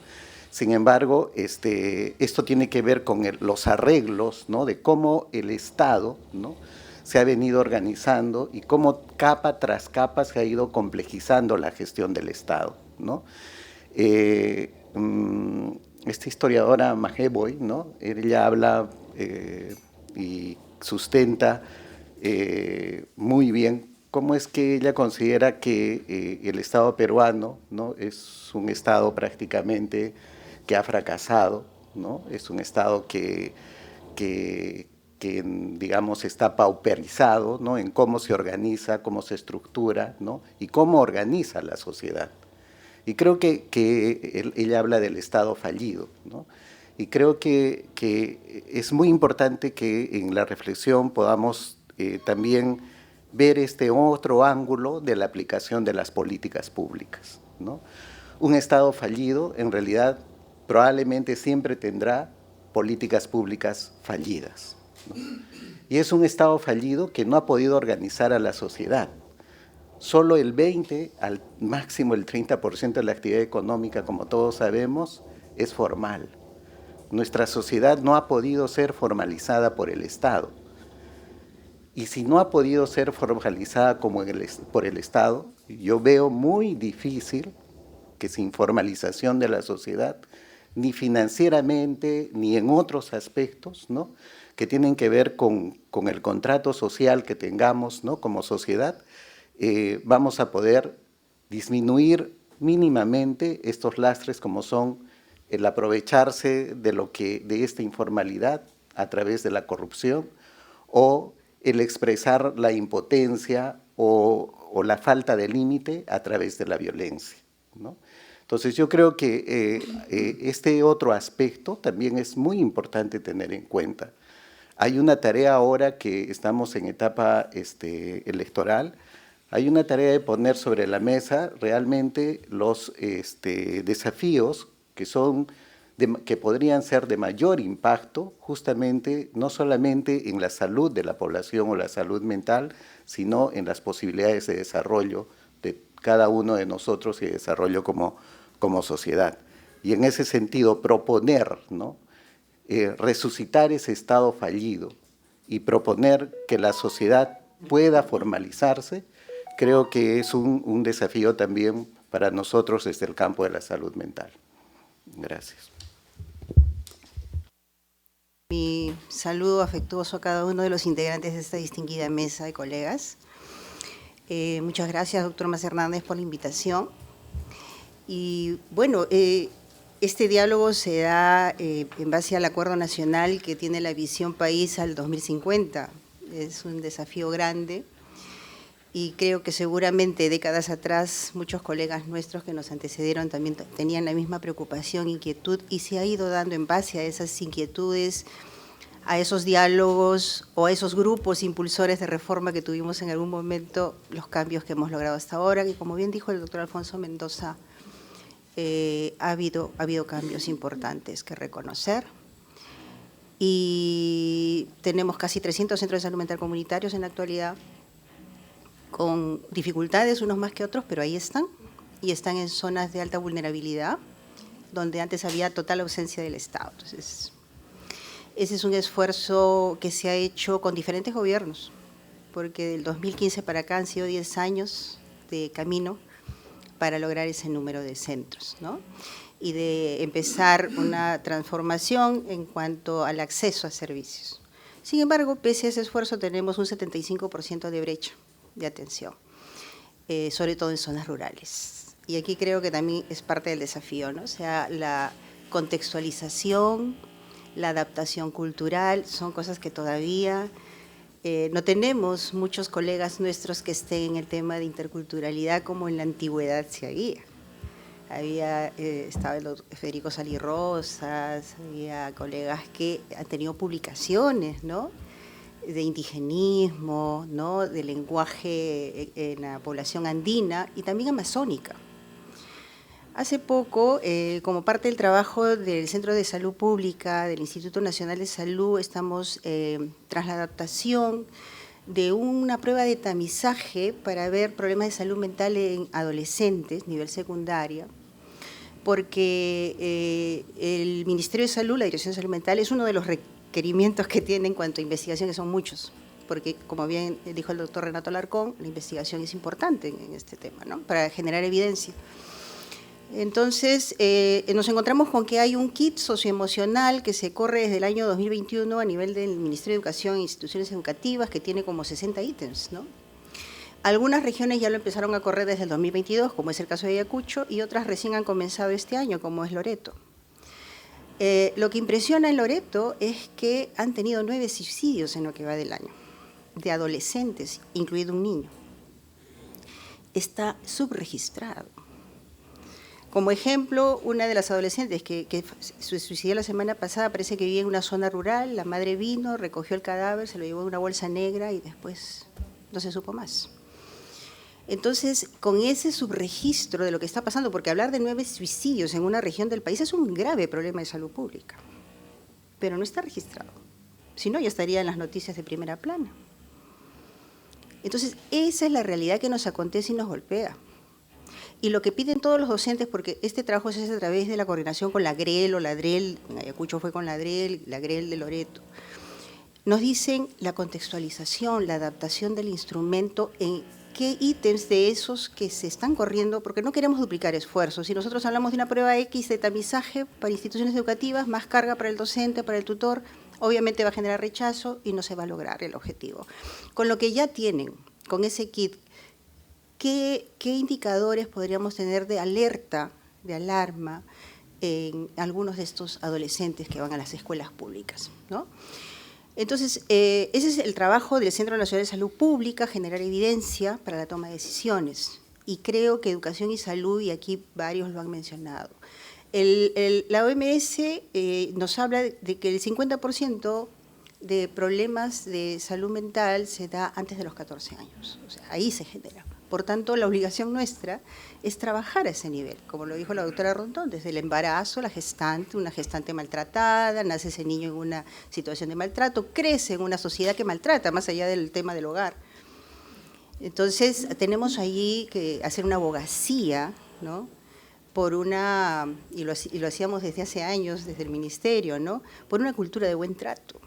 Sin embargo, esto tiene que ver con los arreglos, ¿no? De cómo el Estado, ¿no? Se ha venido organizando y cómo capa tras capa se ha ido complejizando la gestión del Estado, ¿no? Esta historiadora Maheboy, ¿no? Ella habla y sustenta muy bien cómo es que ella considera que el Estado peruano, ¿no? Es un Estado prácticamente que ha fracasado, ¿no? Es un Estado que digamos, está pauperizado, ¿no? En cómo se organiza, cómo se estructura, ¿no? Y cómo organiza la sociedad. Y creo que ella habla del Estado fallido, ¿no? Y creo que es muy importante que en la reflexión podamos también ver este otro ángulo de la aplicación de las políticas públicas, ¿no? Un Estado fallido, en realidad, probablemente siempre tendrá políticas públicas fallidas, ¿no? Y es un Estado fallido que no ha podido organizar a la sociedad. Solo el 20, al máximo el 30% de la actividad económica, como todos sabemos, es formal. Nuestra sociedad no ha podido ser formalizada por el Estado. Y si no ha podido ser formalizada por el Estado, yo veo muy difícil que sin formalización de la sociedad, ni financieramente, ni en otros aspectos, ¿no? Que tienen que ver con el contrato social que tengamos, ¿no? Como sociedad, vamos a poder disminuir mínimamente estos lastres como son el aprovecharse de esta informalidad a través de la corrupción o el expresar la impotencia o la falta de límite a través de la violencia, ¿no? Entonces yo creo que este otro aspecto también es muy importante tener en cuenta. Hay una tarea ahora que estamos en etapa electoral, hay una tarea de poner sobre la mesa realmente los desafíos que podrían ser de mayor impacto, justamente no solamente en la salud de la población o la salud mental, sino en las posibilidades de desarrollo de cada uno de nosotros y de desarrollo como sociedad. Y en ese sentido proponer, ¿no? Resucitar ese Estado fallido y proponer que la sociedad pueda formalizarse, creo que es un desafío también para nosotros desde el campo de la salud mental. Gracias. Mi saludo afectuoso a cada uno de los integrantes de esta distinguida mesa de colegas. Muchas gracias, doctor Mas Hernández, por la invitación. Y bueno, este diálogo se da en base al Acuerdo Nacional que tiene la visión país al 2050. Es un desafío grande y creo que seguramente décadas atrás muchos colegas nuestros que nos antecedieron también tenían la misma preocupación, inquietud, y se ha ido dando en base a esas inquietudes, a esos diálogos o a esos grupos impulsores de reforma que tuvimos en algún momento, los cambios que hemos logrado hasta ahora, que como bien dijo el doctor Alfonso Mendoza, ha habido cambios importantes que reconocer. Y tenemos casi 300 centros de salud mental comunitarios en la actualidad, con dificultades unos más que otros, pero ahí están, y están en zonas de alta vulnerabilidad, donde antes había total ausencia del Estado. Entonces, ese es un esfuerzo que se ha hecho con diferentes gobiernos, porque del 2015 para acá han sido 10 años de camino para lograr ese número de centros, ¿no? Y de empezar una transformación en cuanto al acceso a servicios. Sin embargo, pese a ese esfuerzo, tenemos un 75% de brecha de atención, sobre todo en zonas rurales. Y aquí creo que también es parte del desafío, ¿no? O sea, la contextualización, la adaptación cultural, son cosas que todavía no tenemos muchos colegas nuestros que estén en el tema de interculturalidad como en la antigüedad se había. Estaba el doctor Federico Salí Rosas, había colegas que han tenido publicaciones, ¿no?, de indigenismo, ¿no?, de lenguaje en la población andina y también amazónica. Hace poco, como parte del trabajo del Centro de Salud Pública, del Instituto Nacional de Salud, estamos tras la adaptación de una prueba de tamizaje para ver problemas de salud mental en adolescentes, nivel secundaria, porque el Ministerio de Salud, la Dirección de Salud Mental, es uno de los requerimientos que tiene en cuanto a investigación, que son muchos, porque como bien dijo el doctor Renato Alarcón, la investigación es importante en este tema, ¿no?, para generar evidencia. Entonces, nos encontramos con que hay un kit socioemocional que se corre desde el año 2021 a nivel del Ministerio de Educación e Instituciones Educativas, que tiene como 60 ítems, ¿no? Algunas regiones ya lo empezaron a correr desde el 2022, como es el caso de Ayacucho, y otras recién han comenzado este año, como es Loreto. Lo que impresiona en Loreto es que han tenido 9 suicidios en lo que va del año, de adolescentes, incluido un niño. Está subregistrado. Como ejemplo, una de las adolescentes que se suicidó la semana pasada, parece que vivía en una zona rural, la madre vino, recogió el cadáver, se lo llevó en una bolsa negra y después no se supo más. Entonces, con ese subregistro de lo que está pasando, porque hablar de 9 suicidios en una región del país es un grave problema de salud pública, pero no está registrado, si no ya estaría en las noticias de primera plana. Entonces, esa es la realidad que nos acontece y nos golpea. Y lo que piden todos los docentes, porque este trabajo se hace a través de la coordinación con la GREL o la DREL, en Ayacucho fue con la GREL de Loreto, nos dicen la contextualización, la adaptación del instrumento en qué ítems de esos que se están corriendo, porque no queremos duplicar esfuerzos. Si nosotros hablamos de una prueba X de tamizaje para instituciones educativas, más carga para el docente, para el tutor, obviamente va a generar rechazo y no se va a lograr el objetivo. Con lo que ya tienen, con ese kit, ¿qué indicadores podríamos tener de alerta, de alarma, en algunos de estos adolescentes que van a las escuelas públicas, ¿no? Entonces, ese es el trabajo del Centro Nacional de Salud Pública, generar evidencia para la toma de decisiones. Y creo que educación y salud, y aquí varios lo han mencionado. La OMS nos habla de que el 50% de problemas de salud mental se da antes de los 14 años. O sea, ahí se genera. Por tanto, la obligación nuestra es trabajar a ese nivel, como lo dijo la doctora Rondón, desde el embarazo, la gestante, una gestante maltratada, nace ese niño en una situación de maltrato, crece en una sociedad que maltrata, más allá del tema del hogar. Entonces, tenemos allí que hacer una abogacía, ¿no?, por una, y lo hacíamos desde hace años, desde el Ministerio, ¿no?, por una cultura de buen trato,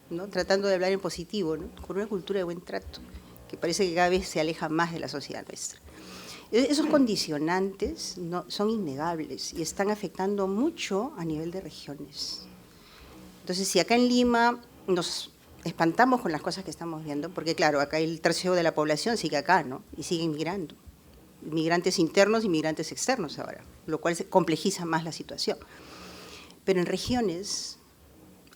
¿no?, tratando de hablar en positivo, ¿no?, por una cultura de buen trato, que parece que cada vez se aleja más de la sociedad nuestra. Esos condicionantes son innegables y están afectando mucho a nivel de regiones. Entonces, si acá en Lima nos espantamos con las cosas que estamos viendo, porque claro, acá el tercio de la población sigue acá, ¿no?, y sigue inmigrando. Migrantes internos y migrantes externos ahora, lo cual se complejiza más la situación. Pero en regiones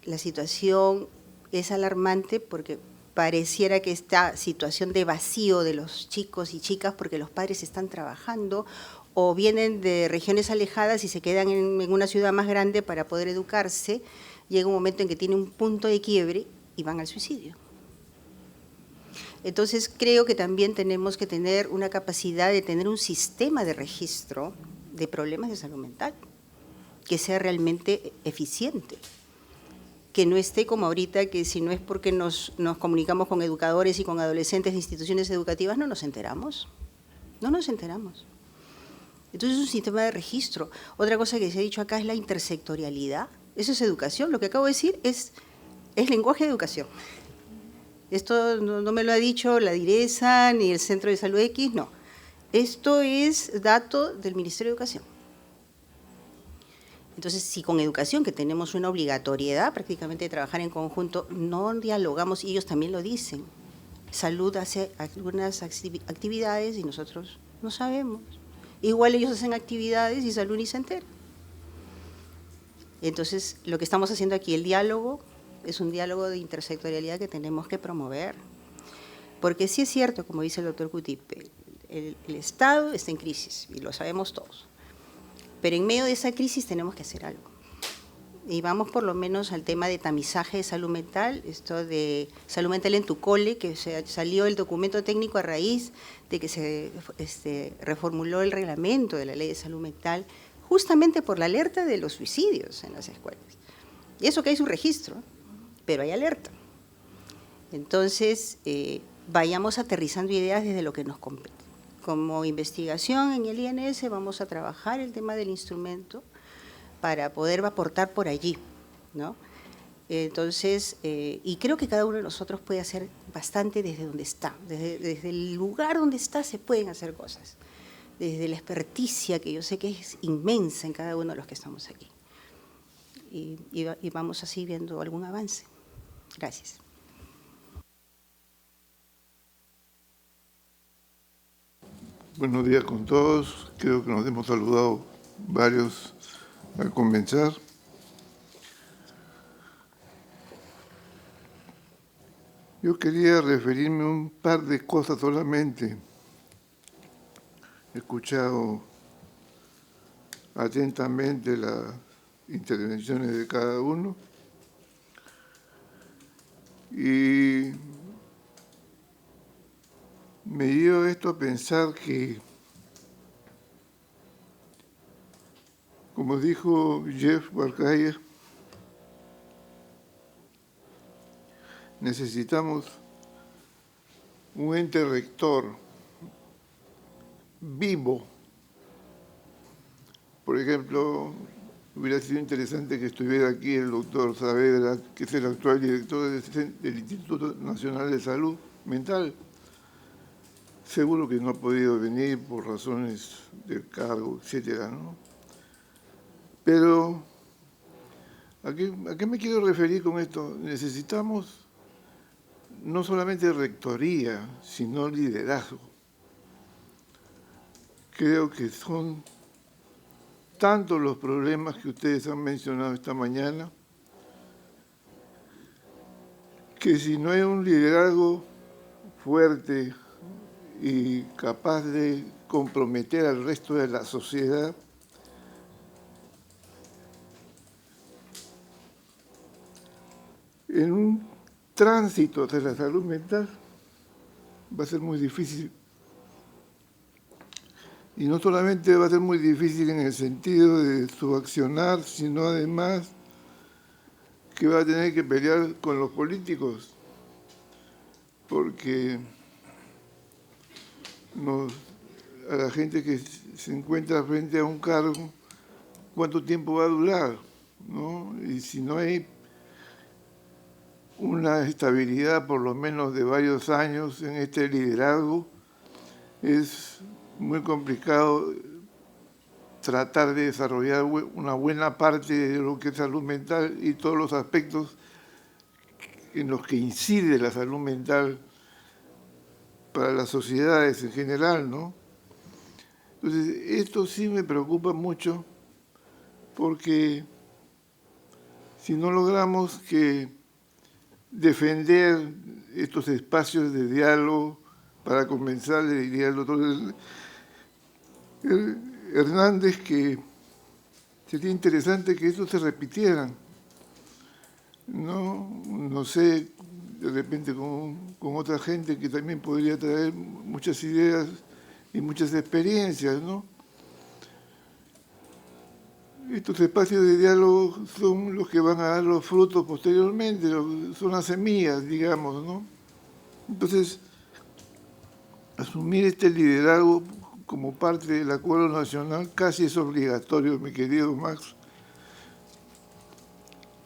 la situación es alarmante porque pareciera que esta situación de vacío de los chicos y chicas porque los padres están trabajando o vienen de regiones alejadas y se quedan en una ciudad más grande para poder educarse, llega un momento en que tiene un punto de quiebre y van al suicidio. Entonces, creo que también tenemos que tener una capacidad de tener un sistema de registro de problemas de salud mental que sea realmente eficiente, que no esté como ahorita, que si no es porque nos comunicamos con educadores y con adolescentes de instituciones educativas, no nos enteramos. No nos enteramos. Entonces, es un sistema de registro. Otra cosa que se ha dicho acá es la intersectorialidad. Eso es educación. Lo que acabo de decir es lenguaje de educación. Esto no me lo ha dicho la DIRESA ni el Centro de Salud X, no. Esto es dato del Ministerio de Educación. Entonces, si con educación, que tenemos una obligatoriedad prácticamente de trabajar en conjunto, no dialogamos, y ellos también lo dicen. Salud hace algunas actividades y nosotros no sabemos. Igual ellos hacen actividades y salud ni se entera. Entonces, lo que estamos haciendo aquí, el diálogo, es un diálogo de intersectorialidad que tenemos que promover. Porque sí es cierto, como dice el doctor Cutipe, el Estado está en crisis, y lo sabemos todos. Pero en medio de esa crisis tenemos que hacer algo. Y vamos por lo menos al tema de tamizaje de salud mental, esto de salud mental en tu cole, que salió el documento técnico a raíz de que se reformuló el reglamento de la ley de salud mental, justamente por la alerta de los suicidios en las escuelas. Y eso que hay su registro, pero hay alerta. Entonces, vayamos aterrizando ideas desde lo que nos compete. Como investigación en el INS vamos a trabajar el tema del instrumento para poder aportar por allí, ¿no? Entonces, y creo que cada uno de nosotros puede hacer bastante desde donde está, desde el lugar donde está se pueden hacer cosas, desde la experticia que yo sé que es inmensa en cada uno de los que estamos aquí. Y vamos así viendo algún avance. Gracias. Buenos días con todos. Creo que nos hemos saludado varios al comenzar. Yo quería referirme a un par de cosas solamente. He escuchado atentamente las intervenciones de cada uno y me dio esto a pensar que, como dijo Jeff Barcaya, necesitamos un ente rector vivo. Por ejemplo, hubiera sido interesante que estuviera aquí el doctor Saavedra, que es el actual director del Instituto Nacional de Salud Mental. Seguro que no ha podido venir por razones del cargo, etcétera, ¿no? Pero, ¿a qué me quiero referir con esto? Necesitamos no solamente rectoría, sino liderazgo. Creo que son tantos los problemas que ustedes han mencionado esta mañana, que si no hay un liderazgo fuerte y capaz de comprometer al resto de la sociedad, en un tránsito de la salud mental va a ser muy difícil. Y no solamente va a ser muy difícil en el sentido de su accionar, sino además que va a tener que pelear con los políticos, porque a la gente que se encuentra frente a un cargo, ¿cuánto tiempo va a durar? ¿No? Y si no hay una estabilidad por lo menos de varios años en este liderazgo, es muy complicado tratar de desarrollar una buena parte de lo que es salud mental y todos los aspectos en los que incide la salud mental para las sociedades en general, ¿no? Entonces, esto sí me preocupa mucho porque si no logramos que defender estos espacios de diálogo, para comenzar, le diría al doctor Hernández que sería interesante que eso se repitiera. No sé, de repente con otra gente que también podría traer muchas ideas y muchas experiencias, ¿no? Estos espacios de diálogo son los que van a dar los frutos posteriormente, son las semillas, digamos, ¿no? Entonces, asumir este liderazgo como parte del acuerdo nacional casi es obligatorio, mi querido Max.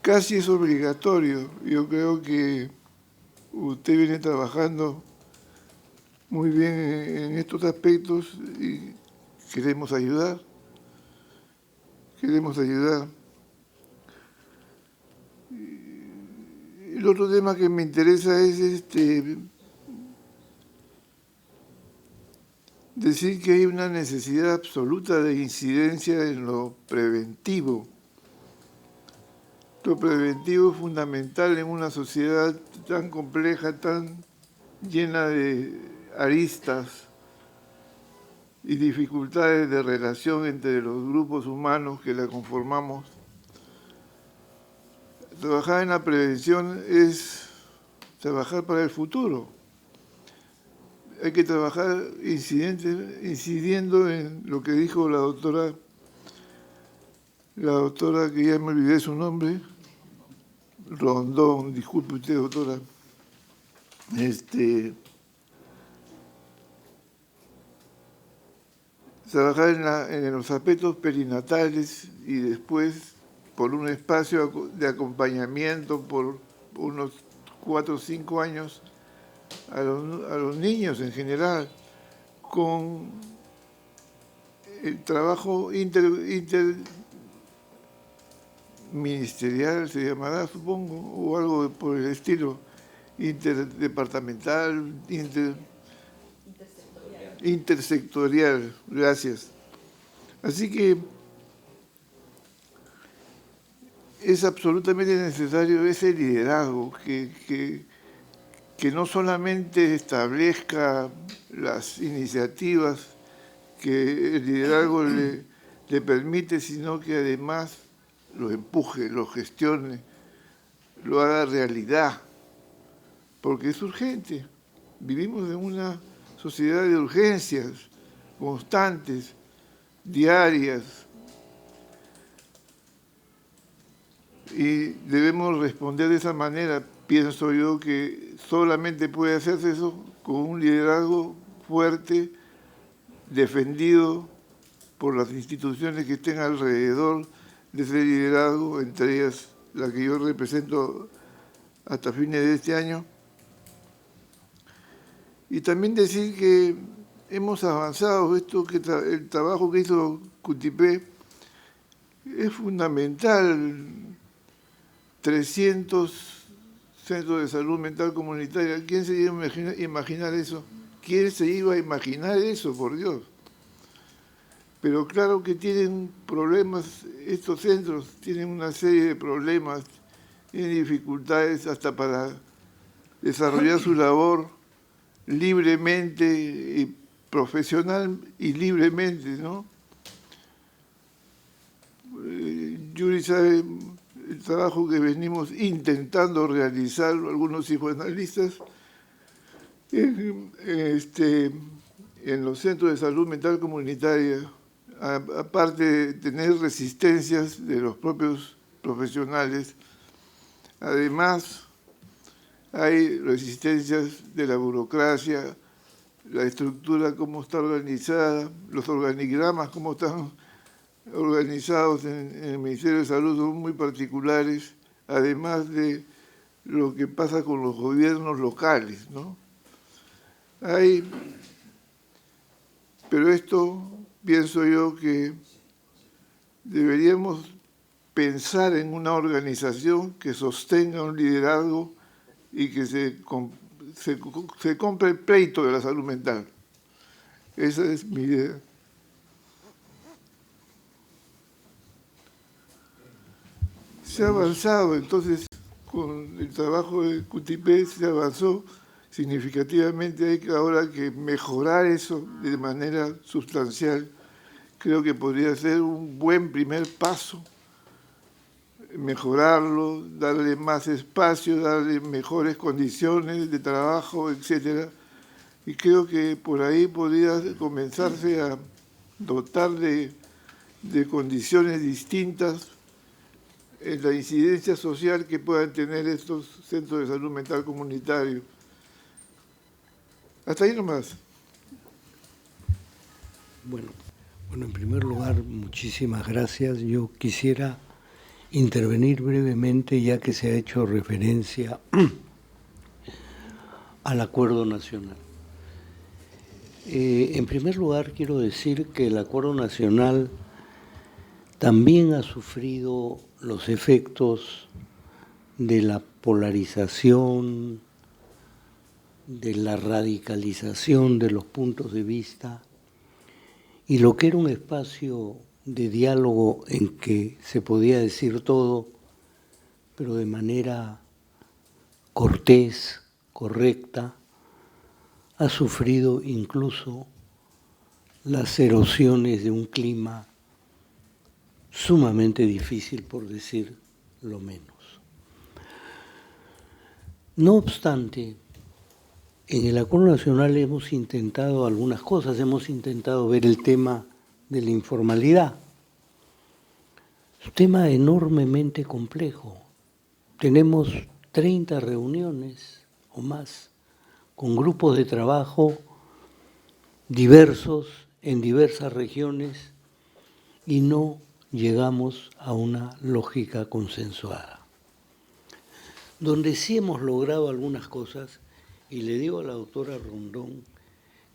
Casi es obligatorio. Yo creo que usted viene trabajando muy bien en estos aspectos y queremos ayudar. Queremos ayudar. El otro tema que me interesa es decir que hay una necesidad absoluta de incidencia en lo preventivo. Lo preventivo es fundamental en una sociedad tan compleja, tan llena de aristas y dificultades de relación entre los grupos humanos que la conformamos. Trabajar en la prevención es trabajar para el futuro. Hay que trabajar incidiendo en lo que dijo la doctora que ya me olvidé su nombre, Rondón, disculpe usted, doctora. Trabajar en los aspectos perinatales y después por un espacio de acompañamiento por unos 4 o 5 años a los niños en general, con el trabajo interministerial, se llamará, supongo, o algo por el estilo, interdepartamental, intersectorial, gracias. Así que es absolutamente necesario ese liderazgo que no solamente establezca las iniciativas que el liderazgo le permite, sino que además lo empuje, lo gestione, lo haga realidad, porque es urgente. Vivimos en una sociedad de urgencias constantes, diarias, y debemos responder de esa manera. Pienso yo que solamente puede hacerse eso con un liderazgo fuerte, defendido por las instituciones que estén alrededor de ese liderazgo, entre ellas la que yo represento hasta fines de este año. Y también decir que hemos avanzado, el trabajo que hizo Cutipé es fundamental. 300 centros de salud mental comunitaria. ¿Quién se iba a imaginar eso? ¿Quién se iba a imaginar eso, por Dios? Pero claro que tienen problemas, estos centros tienen una serie de problemas, tienen dificultades hasta para desarrollar su labor libremente, y profesional y libremente, ¿no? Yuri sabe el trabajo que venimos intentando realizar algunos psicoanalistas en los centros de salud mental comunitaria, aparte de tener resistencias de los propios profesionales. Además, hay resistencias de la burocracia, la estructura, cómo está organizada, los organigramas, cómo están organizados en el Ministerio de Salud son muy particulares, además de lo que pasa con los gobiernos locales, ¿no? Pero esto pienso yo que deberíamos pensar en una organización que sostenga un liderazgo y que se compre el pleito de la salud mental. Esa es mi idea. Se ha avanzado, entonces, con el trabajo de Cutipé se avanzó significativamente. Hay que ahora que mejorar eso de manera sustancial. Creo que podría ser un buen primer paso, mejorarlo, darle más espacio, darle mejores condiciones de trabajo, etcétera. Y creo que por ahí podría comenzarse a dotar de condiciones distintas en la incidencia social que puedan tener estos centros de salud mental comunitario. Hasta ahí nomás. Bueno, en primer lugar, muchísimas gracias. Yo quisiera intervenir brevemente, ya que se ha hecho referencia al Acuerdo Nacional. En primer lugar, quiero decir que el Acuerdo Nacional también ha sufrido los efectos de la polarización, de la radicalización de los puntos de vista, y lo que era un espacio de diálogo en que se podía decir todo, pero de manera cortés, correcta, ha sufrido incluso las erosiones de un clima sumamente difícil, por decir lo menos. No obstante, en el Acuerdo Nacional hemos intentado algunas cosas, hemos intentado ver el tema de la informalidad. Es un tema enormemente complejo. Tenemos 30 reuniones o más con grupos de trabajo diversos en diversas regiones y no llegamos a una lógica consensuada. Donde sí hemos logrado algunas cosas, y le digo a la doctora Rondón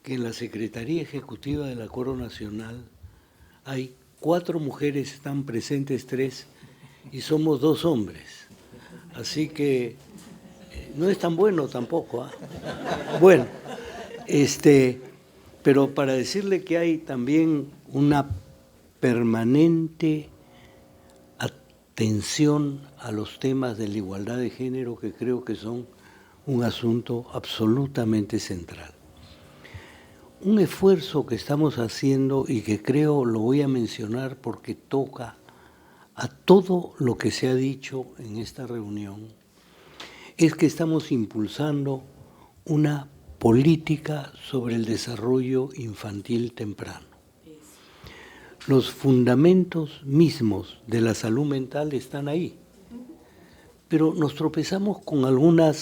que en la Secretaría Ejecutiva del Acuerdo Nacional hay 4 mujeres, están presentes 3, y somos 2 hombres. Así que no es tan bueno tampoco, ¿eh? Bueno, pero para decirle que hay también una permanente atención a los temas de la igualdad de género, que creo que son un asunto absolutamente central. Un esfuerzo que estamos haciendo y que creo lo voy a mencionar porque toca a todo lo que se ha dicho en esta reunión, es que estamos impulsando una política sobre el desarrollo infantil temprano. Los fundamentos mismos de la salud mental están ahí, pero nos tropezamos con alguna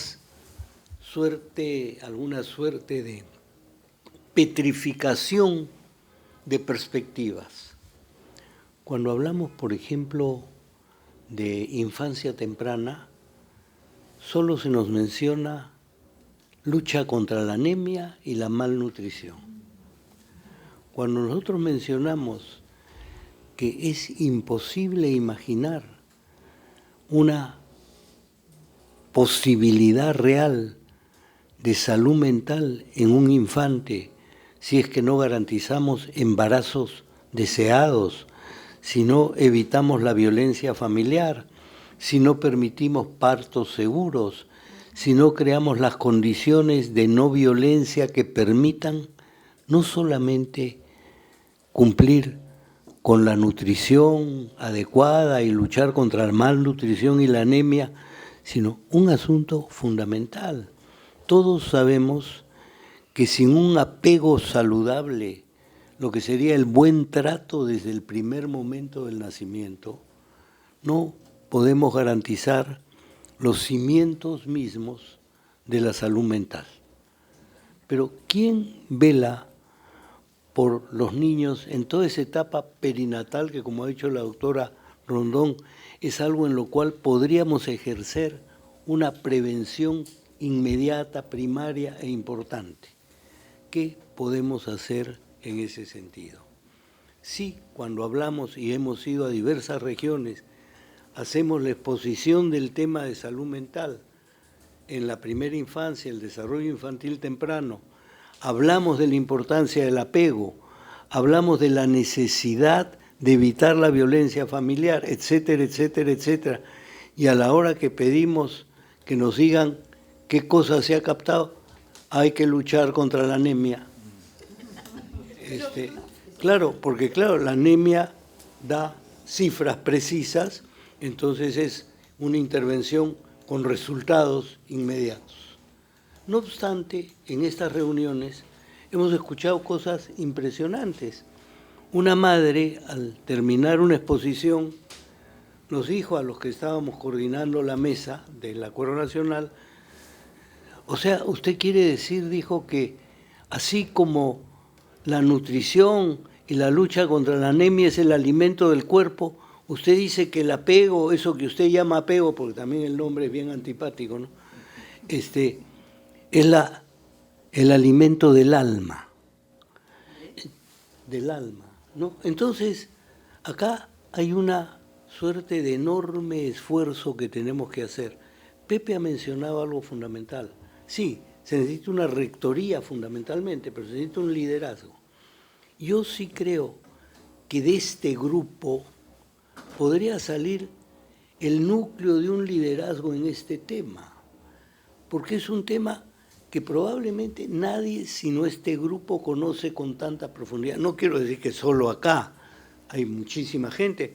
suerte de petrificación de perspectivas. Cuando hablamos, por ejemplo, de infancia temprana, solo se nos menciona lucha contra la anemia y la malnutrición. Cuando nosotros mencionamos que es imposible imaginar una posibilidad real de salud mental en un infante si es que no garantizamos embarazos deseados, si no evitamos la violencia familiar, si no permitimos partos seguros, si no creamos las condiciones de no violencia que permitan no solamente cumplir con la nutrición adecuada y luchar contra la malnutrición y la anemia, sino un asunto fundamental. Todos sabemos que sin un apego saludable, lo que sería el buen trato desde el primer momento del nacimiento, no podemos garantizar los cimientos mismos de la salud mental. Pero ¿quién vela por los niños en toda esa etapa perinatal que, como ha dicho la doctora Rondón, es algo en lo cual podríamos ejercer una prevención inmediata, primaria e importante? ¿Qué podemos hacer en ese sentido? Sí, cuando hablamos y hemos ido a diversas regiones, hacemos la exposición del tema de salud mental en la primera infancia, el desarrollo infantil temprano, hablamos de la importancia del apego, hablamos de la necesidad de evitar la violencia familiar, etcétera, etcétera, etcétera. Y a la hora que pedimos que nos digan qué cosa se ha captado, hay que luchar contra la anemia. Claro, porque claro, la anemia da cifras precisas, entonces es una intervención con resultados inmediatos. No obstante, en estas reuniones hemos escuchado cosas impresionantes. Una madre, al terminar una exposición, nos dijo a los que estábamos coordinando la mesa del Acuerdo Nacional, o sea, usted quiere decir, dijo, que así como la nutrición y la lucha contra la anemia es el alimento del cuerpo, usted dice que el apego, eso que usted llama apego, porque también el nombre es bien antipático, ¿no? Es el alimento del alma. del alma, ¿no? Entonces, acá hay una suerte de enorme esfuerzo que tenemos que hacer. Pepe ha mencionado algo fundamental. Sí, se necesita una rectoría fundamentalmente, pero se necesita un liderazgo. Yo sí creo que de este grupo podría salir el núcleo de un liderazgo en este tema, porque es un tema que probablemente nadie, sino este grupo, conoce con tanta profundidad. No quiero decir que solo acá, hay muchísima gente.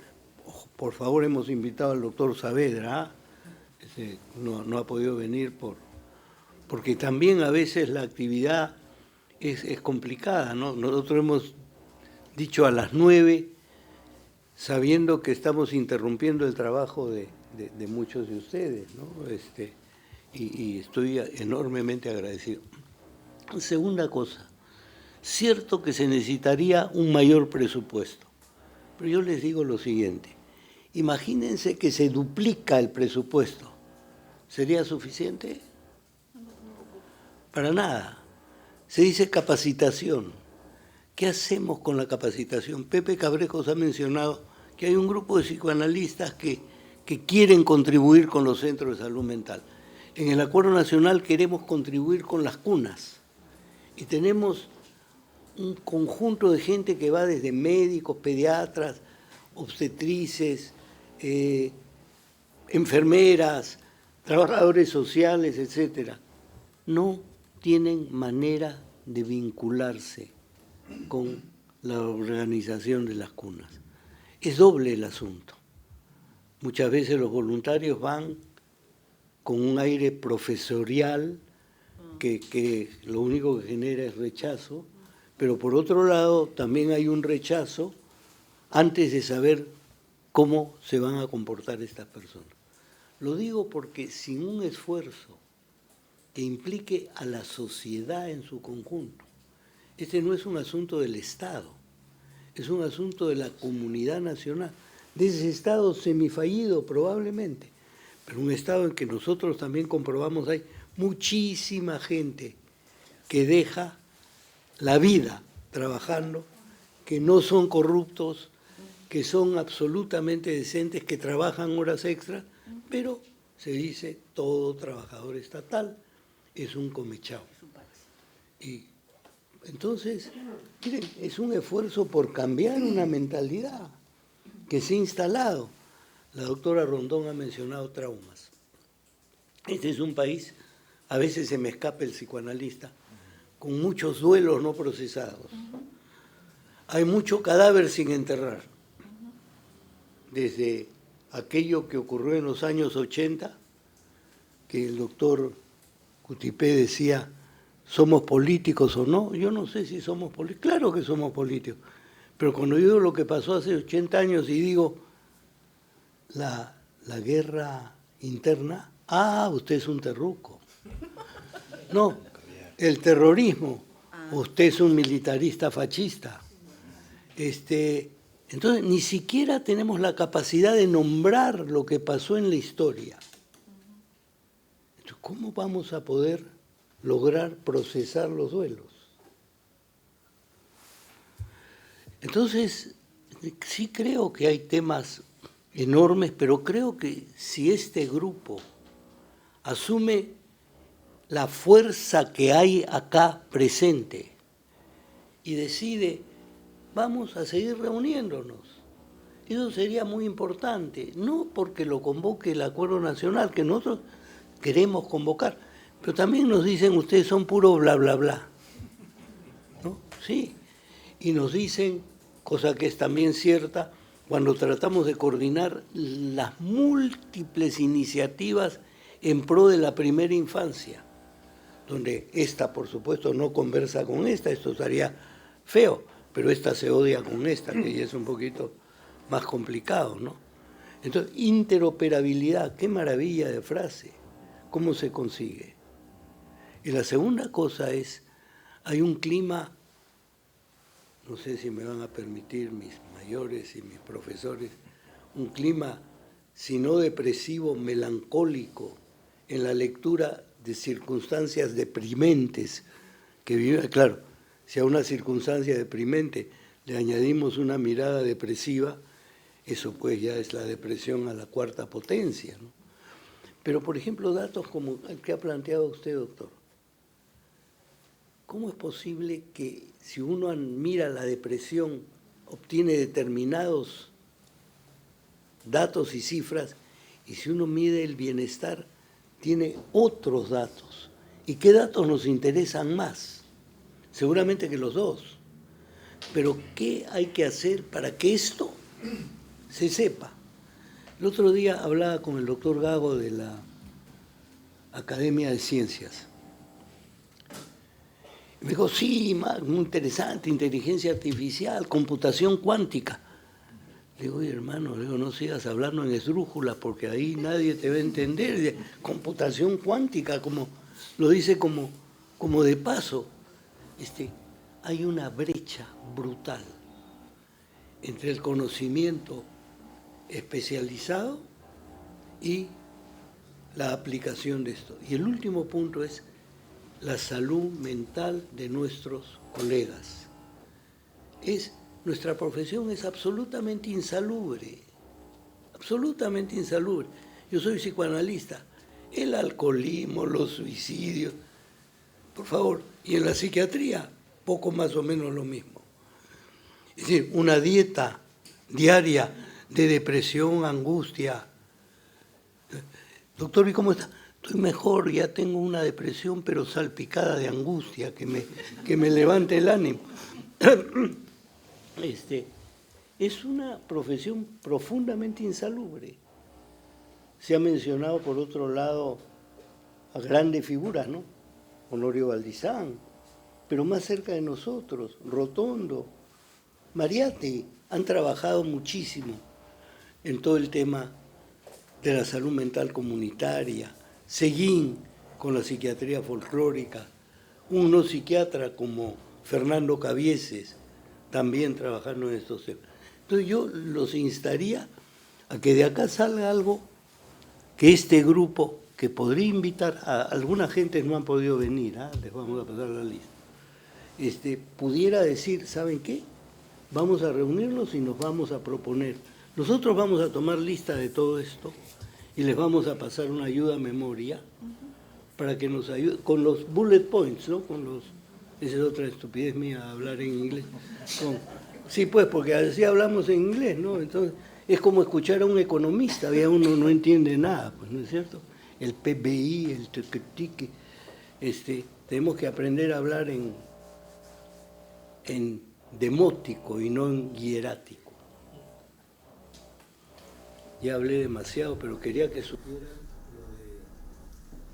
Por favor, hemos invitado al doctor Saavedra, no ha podido venir porque también a veces la actividad es complicada, ¿no? Nosotros hemos dicho a las 9, sabiendo que estamos interrumpiendo el trabajo de muchos de ustedes, ¿no? Y estoy enormemente agradecido. Segunda cosa, cierto que se necesitaría un mayor presupuesto, pero yo les digo lo siguiente, imagínense que se duplica el presupuesto, ¿sería suficiente? Para nada. Se dice capacitación. ¿Qué hacemos con la capacitación? Pepe Cabrejos ha mencionado que hay un grupo de psicoanalistas que quieren contribuir con los centros de salud mental. En el Acuerdo Nacional queremos contribuir con las cunas y tenemos un conjunto de gente que va desde médicos, pediatras, obstetrices, enfermeras, trabajadores sociales, etcétera. No tienen manera de vincularse con la organización de las cunas. Es doble el asunto. Muchas veces los voluntarios van con un aire profesorial que lo único que genera es rechazo, pero por otro lado también hay un rechazo antes de saber cómo se van a comportar estas personas. Lo digo porque sin un esfuerzo que implique a la sociedad en su conjunto, este no es un asunto del Estado, es un asunto de la comunidad nacional, de ese Estado semifallido probablemente, pero un Estado en que nosotros también comprobamos hay muchísima gente que deja la vida trabajando, que no son corruptos, que son absolutamente decentes, que trabajan horas extras, pero se dice todo trabajador estatal es un comechao. Y entonces, miren, es un esfuerzo por cambiar una mentalidad que se ha instalado. La doctora Rondón ha mencionado traumas. Este es un país, a veces se me escapa el psicoanalista, con muchos duelos no procesados. Hay mucho cadáver sin enterrar. Desde aquello que ocurrió en los años 80, que el doctor Cutipé decía, ¿somos políticos o no? Yo no sé si somos políticos. Claro que somos políticos. Pero cuando yo digo lo que pasó hace 80 años y digo la guerra interna, usted es un terruco. No, el terrorismo, usted es un militarista fascista. Entonces, ni siquiera tenemos la capacidad de nombrar lo que pasó en la historia. Entonces, ¿cómo vamos a poder lograr procesar los duelos? Entonces, sí creo que hay temas enormes, pero creo que si este grupo asume la fuerza que hay acá presente y decide, vamos a seguir reuniéndonos, eso sería muy importante, no porque lo convoque el Acuerdo Nacional, que nosotros queremos convocar, pero también nos dicen, ustedes son puro bla, bla, bla, ¿no? Sí, y nos dicen, cosa que es también cierta, cuando tratamos de coordinar las múltiples iniciativas en pro de la primera infancia, donde esta, por supuesto, no conversa con esta, esto estaría feo, pero esta se odia con esta, que ya es un poquito más complicado, ¿no? Entonces, interoperabilidad, qué maravilla de frase, ¿cómo se consigue? Y la segunda cosa es, hay un clima, no sé si me van a permitir mis mayores y mis profesores, un clima, si no depresivo, melancólico, en la lectura de circunstancias deprimentes que viven. Claro, si a una circunstancia deprimente le añadimos una mirada depresiva, eso pues ya es la depresión a la cuarta potencia, ¿no? Pero, por ejemplo, datos como el que ha planteado usted, doctor. ¿Cómo es posible que si uno mira la depresión, obtiene determinados datos y cifras, y si uno mide el bienestar, tiene otros datos? ¿Y qué datos nos interesan más? Seguramente que los dos. Pero ¿qué hay que hacer para que esto se sepa? El otro día hablaba con el doctor Gago de la Academia de Ciencias. Me dijo, sí, muy interesante, inteligencia artificial, computación cuántica. Le digo, oye, hermano, le digo, no sigas hablando en esdrújula porque ahí nadie te va a entender. Computación cuántica, como lo dice como de paso. Hay una brecha brutal entre el conocimiento especializado y la aplicación de esto. Y el último punto es la salud mental de nuestros colegas. Nuestra profesión es absolutamente insalubre, absolutamente insalubre. Yo soy psicoanalista. El alcoholismo, los suicidios, por favor, y en la psiquiatría, poco más o menos lo mismo. Es decir, una dieta diaria de depresión, angustia. Doctor, ¿y cómo está? Estoy mejor, ya tengo una depresión, pero salpicada de angustia, que me levante el ánimo. Es una profesión profundamente insalubre. Se ha mencionado, por otro lado, a grandes figuras, ¿no? Honorio Valdizán, pero más cerca de nosotros, Rotondo, Mariátegui, han trabajado muchísimo en todo el tema de la salud mental comunitaria. Seguín con la psiquiatría folclórica, un no psiquiatra como Fernando Cabieses, también trabajando en estos temas. Entonces yo los instaría a que de acá salga algo que este grupo, que podría invitar a alguna gente, no han podido venir, les vamos a pasar la lista, pudiera decir, ¿saben qué? Vamos a reunirnos y nos vamos a proponer. Nosotros vamos a tomar lista de todo esto y les vamos a pasar una ayuda a memoria para que nos ayude, con los bullet points, ¿no? Esa es otra estupidez mía, hablar en inglés. Sí, pues, porque así hablamos en inglés, ¿no? Entonces, es como escuchar a un economista, ya uno no entiende nada, pues, ¿no es cierto? El PBI, el tequetique, tenemos que aprender a hablar en demótico y no en hierático. Ya hablé demasiado, pero quería que supieran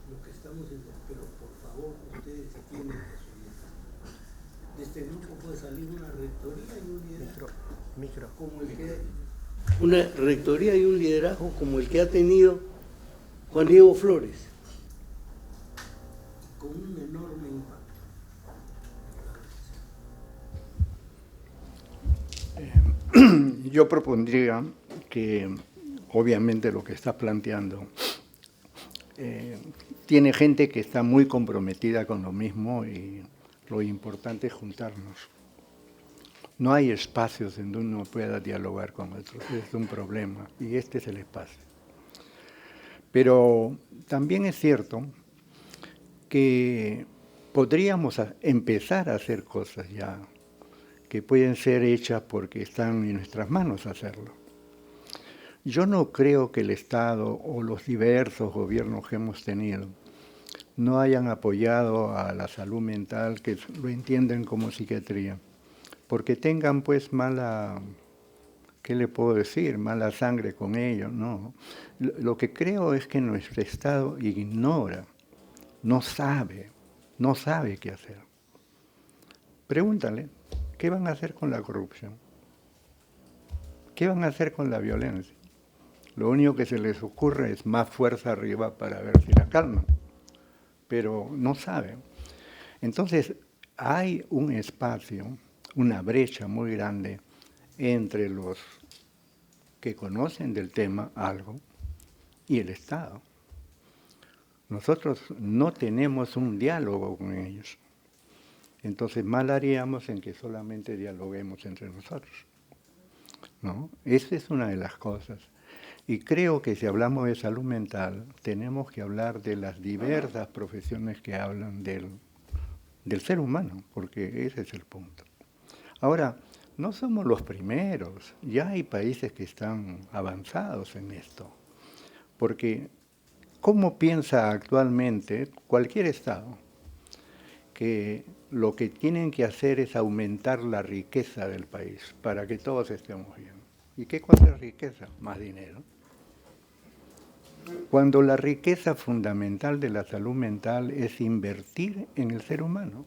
lo que estamos haciendo. Pero por favor, ustedes tienen que subir. De este grupo puede salir una rectoría y un liderazgo. Como el que, una rectoría y un liderazgo como el que ha tenido Juan Diego Flores, con un enorme impacto. Yo propondría que, obviamente, lo que está planteando, tiene gente que está muy comprometida con lo mismo y lo importante es juntarnos. No hay espacios donde uno pueda dialogar con otros, es un problema y este es el espacio. Pero también es cierto que podríamos empezar a hacer cosas ya que pueden ser hechas porque están en nuestras manos hacerlo. Yo no creo que el Estado o los diversos gobiernos que hemos tenido no hayan apoyado a la salud mental, que lo entienden como psiquiatría, porque tengan pues mala, ¿qué le puedo decir? Mala sangre con ello, no. Lo que creo es que nuestro Estado ignora, no sabe qué hacer. Pregúntale, ¿qué van a hacer con la corrupción? ¿Qué van a hacer con la violencia? Lo único que se les ocurre es más fuerza arriba para ver si la calman, pero no saben. Entonces, hay un espacio, una brecha muy grande entre los que conocen del tema algo y el Estado. Nosotros no tenemos un diálogo con ellos. Entonces mal haríamos en que solamente dialoguemos entre nosotros, ¿no? Esa es una de las cosas. Y creo que si hablamos de salud mental, tenemos que hablar de las diversas profesiones que hablan del ser humano, porque ese es el punto. Ahora, no somos los primeros, ya hay países que están avanzados en esto, porque ¿cómo piensa actualmente cualquier Estado que lo que tienen que hacer es aumentar la riqueza del país para que todos estemos bien? ¿Y qué cosa es riqueza? Más dinero. Cuando la riqueza fundamental de la salud mental es invertir en el ser humano.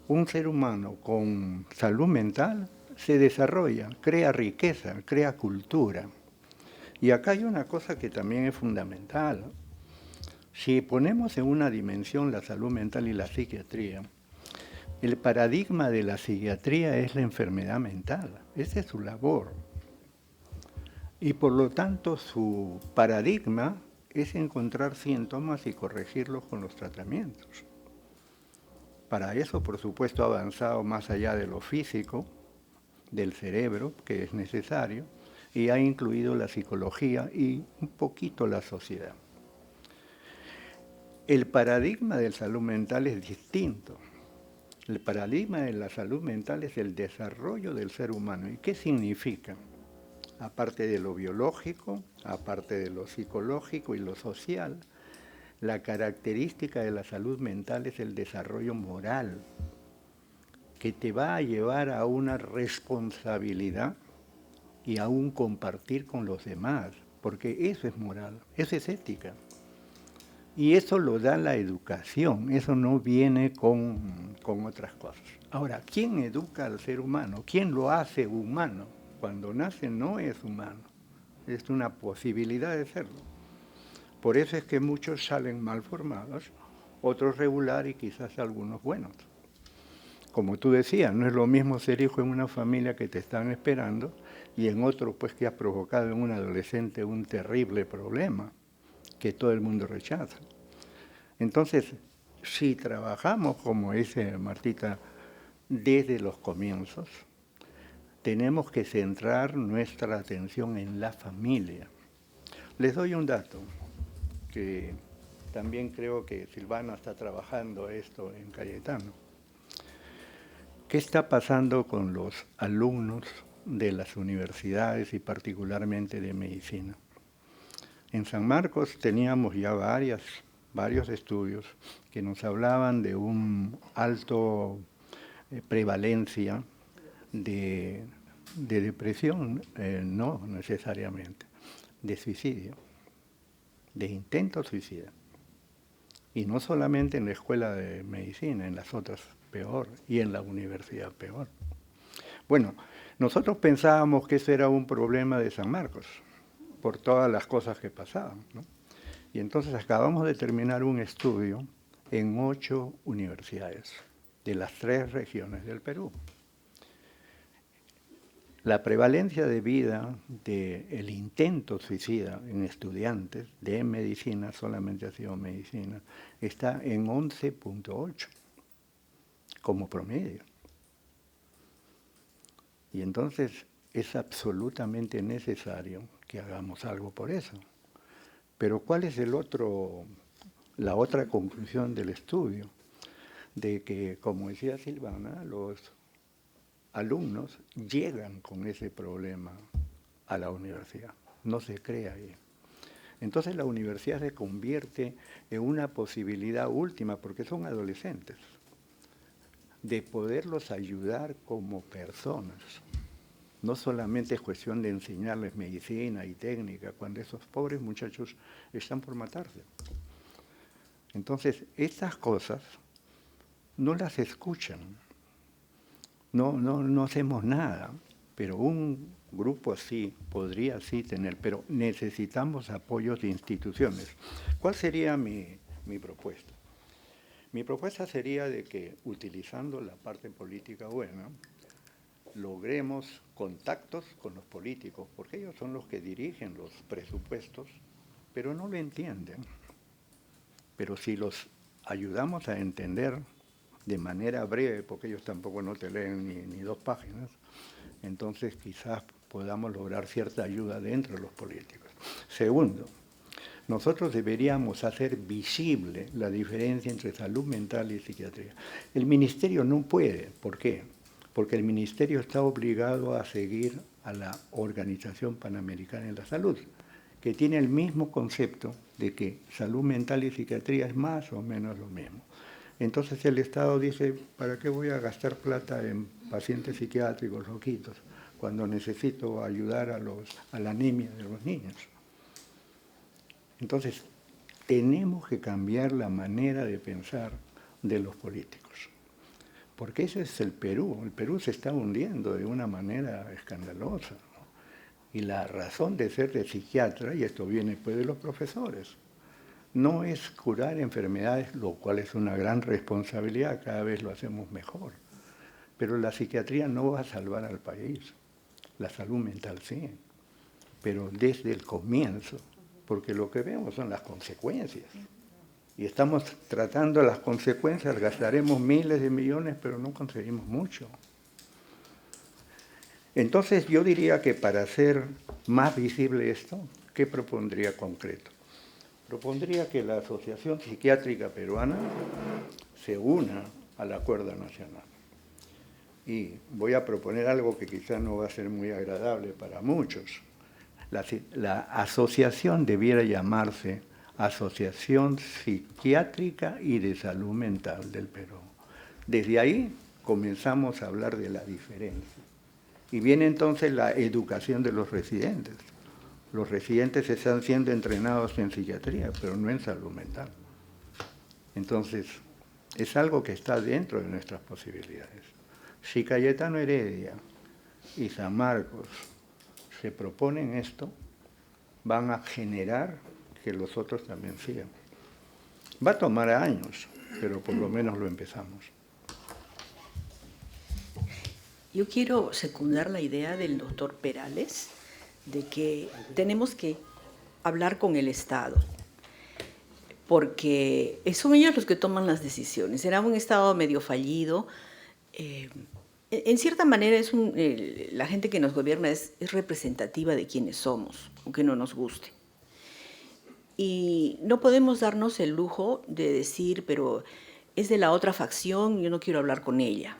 Un ser humano con salud mental se desarrolla, crea riqueza, crea cultura. Y acá hay una cosa que también es fundamental. Si ponemos en una dimensión la salud mental y la psiquiatría, el paradigma de la psiquiatría es la enfermedad mental. Esa es su labor. Y por lo tanto su paradigma es encontrar síntomas y corregirlos con los tratamientos. Para eso, por supuesto, ha avanzado más allá de lo físico, del cerebro, que es necesario, y ha incluido la psicología y un poquito la sociedad. El paradigma de la salud mental es distinto. El paradigma de la salud mental es el desarrollo del ser humano. ¿Y qué significa? Aparte de lo biológico, aparte de lo psicológico y lo social, la característica de la salud mental es el desarrollo moral, que te va a llevar a una responsabilidad y a un compartir con los demás, porque eso es moral, eso es ética. Y eso lo da la educación, eso no viene con otras cosas. Ahora, ¿quién educa al ser humano? ¿Quién lo hace humano? Cuando nace no es humano, es una posibilidad de serlo. Por eso es que muchos salen mal formados, otros regular y quizás algunos buenos. Como tú decías, no es lo mismo ser hijo en una familia que te están esperando y en otro pues que has provocado en un adolescente un terrible problema que todo el mundo rechaza. Entonces, si trabajamos, como dice Martita, desde los comienzos, tenemos que centrar nuestra atención en la familia. Les doy un dato, que también creo que Silvana está trabajando esto en Cayetano. ¿Qué está pasando con los alumnos de las universidades y particularmente de medicina? En San Marcos teníamos ya varios estudios que nos hablaban de un alto prevalencia de depresión, no necesariamente, de suicidio, de intento suicida. Y no solamente en la escuela de medicina, en las otras peor, y en la universidad peor. Bueno, nosotros pensábamos que ese era un problema de San Marcos, por todas las cosas que pasaban, ¿no? Y entonces acabamos de terminar un estudio en 8 universidades de las 3 regiones del Perú. La prevalencia de vida del intento suicida en estudiantes de medicina, solamente ha sido medicina, está en 11.8 como promedio. Y entonces es absolutamente necesario que hagamos algo por eso. Pero ¿cuál es la otra conclusión del estudio? De que, como decía Silvana, los alumnos llegan con ese problema a la universidad, no se crea ahí. Entonces la universidad se convierte en una posibilidad última, porque son adolescentes, de poderlos ayudar como personas. No solamente es cuestión de enseñarles medicina y técnica, cuando esos pobres muchachos están por matarse. Entonces, estas cosas no las escuchan. No hacemos nada, pero un grupo así podría sí tener, pero necesitamos apoyos de instituciones. ¿Cuál sería mi propuesta? Mi propuesta sería de que, utilizando la parte política buena, logremos contactos con los políticos, porque ellos son los que dirigen los presupuestos, pero no lo entienden. Pero si los ayudamos a entender de manera breve, porque ellos tampoco no te leen ni 2 páginas, entonces quizás podamos lograr cierta ayuda dentro de los políticos. Segundo, nosotros deberíamos hacer visible la diferencia entre salud mental y psiquiatría. El ministerio no puede. ¿Por qué? Porque el ministerio está obligado a seguir a la Organización Panamericana de la Salud, que tiene el mismo concepto de que salud mental y psiquiatría es más o menos lo mismo. Entonces el Estado dice, ¿para qué voy a gastar plata en pacientes psiquiátricos loquitos cuando necesito ayudar a la anemia de los niños? Entonces, tenemos que cambiar la manera de pensar de los políticos, porque ese es el Perú. El Perú se está hundiendo de una manera escandalosa, ¿no? Y la razón de ser de psiquiatra, y esto viene pues de los profesores, no es curar enfermedades, lo cual es una gran responsabilidad, cada vez lo hacemos mejor, pero la psiquiatría no va a salvar al país, la salud mental sí, pero desde el comienzo, porque lo que vemos son las consecuencias. Y estamos tratando las consecuencias, gastaremos miles de millones, pero no conseguimos mucho. Entonces yo diría que para hacer más visible esto, ¿qué propondría concreto? Propondría que la Asociación Psiquiátrica Peruana se una al Acuerdo Nacional. Y voy a proponer algo que quizás no va a ser muy agradable para muchos. La asociación debiera llamarse Asociación Psiquiátrica y de Salud Mental del Perú. Desde ahí comenzamos a hablar de la diferencia. Y viene entonces la educación de los residentes. Los residentes están siendo entrenados en psiquiatría, pero no en salud mental. Entonces, es algo que está dentro de nuestras posibilidades. Si Cayetano Heredia y San Marcos se proponen esto, van a generar que los otros también sigan. Va a tomar años, pero por lo menos lo empezamos. Yo quiero secundar la idea del doctor Perales de que tenemos que hablar con el Estado, porque son ellos los que toman las decisiones. Será un Estado medio fallido. En cierta manera, la gente que nos gobierna es representativa de quienes somos, aunque no nos guste. Y no podemos darnos el lujo de decir, pero es de la otra facción, yo no quiero hablar con ella.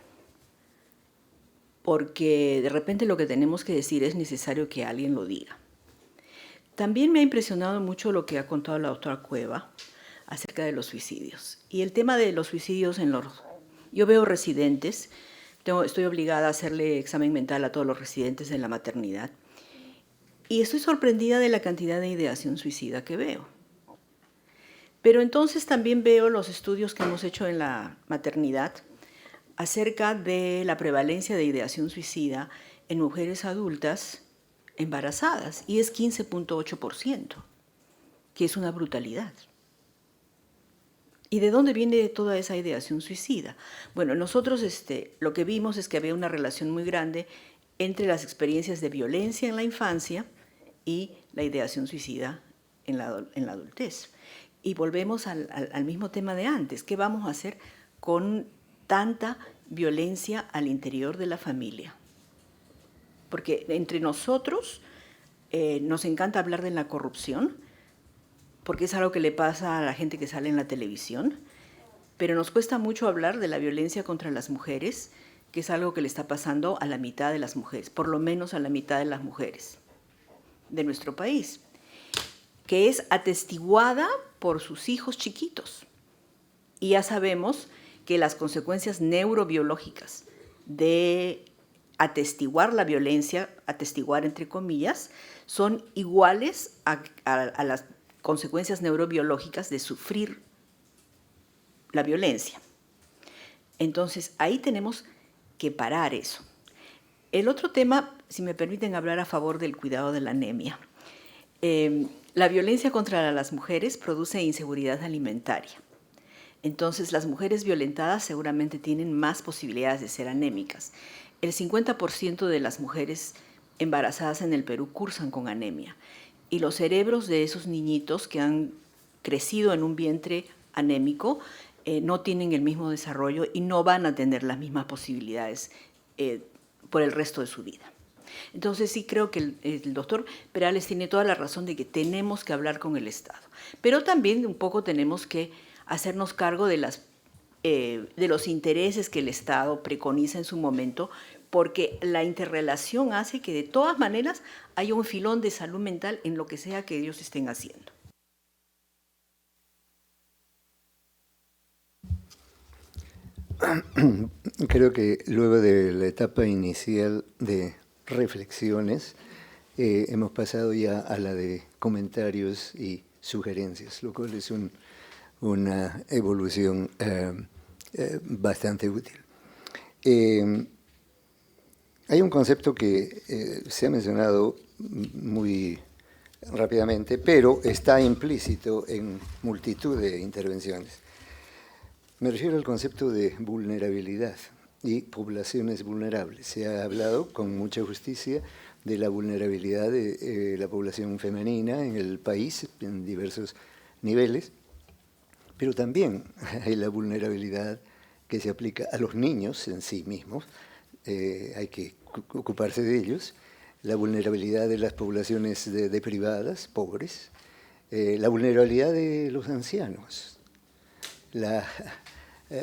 Porque de repente lo que tenemos que decir es necesario que alguien lo diga. También me ha impresionado mucho lo que ha contado la doctora Cueva acerca de los suicidios. Y el tema de los suicidios yo veo residentes. Estoy obligada a hacerle examen mental a todos los residentes en la maternidad. Y estoy sorprendida de la cantidad de ideación suicida que veo. Pero entonces también veo los estudios que hemos hecho en la maternidad acerca de la prevalencia de ideación suicida en mujeres adultas embarazadas, y es 15.8%, que es una brutalidad. ¿Y de dónde viene toda esa ideación suicida? Bueno, nosotros lo que vimos es que había una relación muy grande entre las experiencias de violencia en la infancia y la ideación suicida en la adultez. Y volvemos al mismo tema de antes. ¿Qué vamos a hacer con tanta violencia al interior de la familia? Porque entre nosotros nos encanta hablar de la corrupción, porque es algo que le pasa a la gente que sale en la televisión, pero nos cuesta mucho hablar de la violencia contra las mujeres, que es algo que le está pasando a la mitad de las mujeres, por lo menos a la mitad de las mujeres de nuestro país, que es atestiguada por sus hijos chiquitos. Y ya sabemos que las consecuencias neurobiológicas de atestiguar la violencia, atestiguar entre comillas, son iguales a las consecuencias neurobiológicas de sufrir la violencia. Entonces, ahí tenemos que parar eso. El otro tema, si me permiten hablar a favor del cuidado de la anemia. La violencia contra las mujeres produce inseguridad alimentaria. Entonces, las mujeres violentadas seguramente tienen más posibilidades de ser anémicas. El 50% de las mujeres embarazadas en el Perú cursan con anemia. Y los cerebros de esos niñitos que han crecido en un vientre anémico no tienen el mismo desarrollo y no van a tener las mismas posibilidades por el resto de su vida. Entonces sí creo que el doctor Perales tiene toda la razón de que tenemos que hablar con el Estado, pero también un poco tenemos que hacernos cargo de los intereses que el Estado preconiza en su momento, porque la interrelación hace que de todas maneras haya un filón de salud mental en lo que sea que ellos estén haciendo. Creo que luego de la etapa inicial de reflexiones, hemos pasado ya a la de comentarios y sugerencias, lo cual es una evolución bastante útil. Hay un concepto que se ha mencionado muy rápidamente, pero está implícito en multitud de intervenciones. Me refiero al concepto de vulnerabilidad y poblaciones vulnerables. Se ha hablado con mucha justicia de la vulnerabilidad de la población femenina en el país en diversos niveles, pero también hay la vulnerabilidad que se aplica a los niños en sí mismos, hay que ocuparse de ellos, la vulnerabilidad de las poblaciones deprivadas, pobres, la vulnerabilidad de los ancianos, la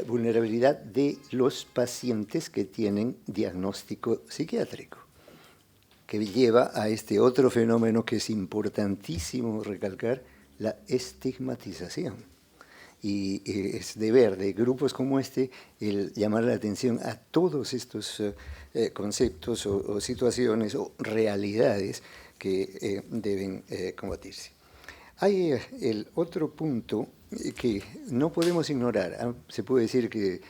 vulnerabilidad de los pacientes que tienen diagnóstico psiquiátrico, que lleva a este otro fenómeno que es importantísimo recalcar, la estigmatización. Y es deber de grupos como este el llamar la atención a todos estos conceptos o situaciones o realidades que deben combatirse. Hay el otro punto que no podemos ignorar. Se puede decir que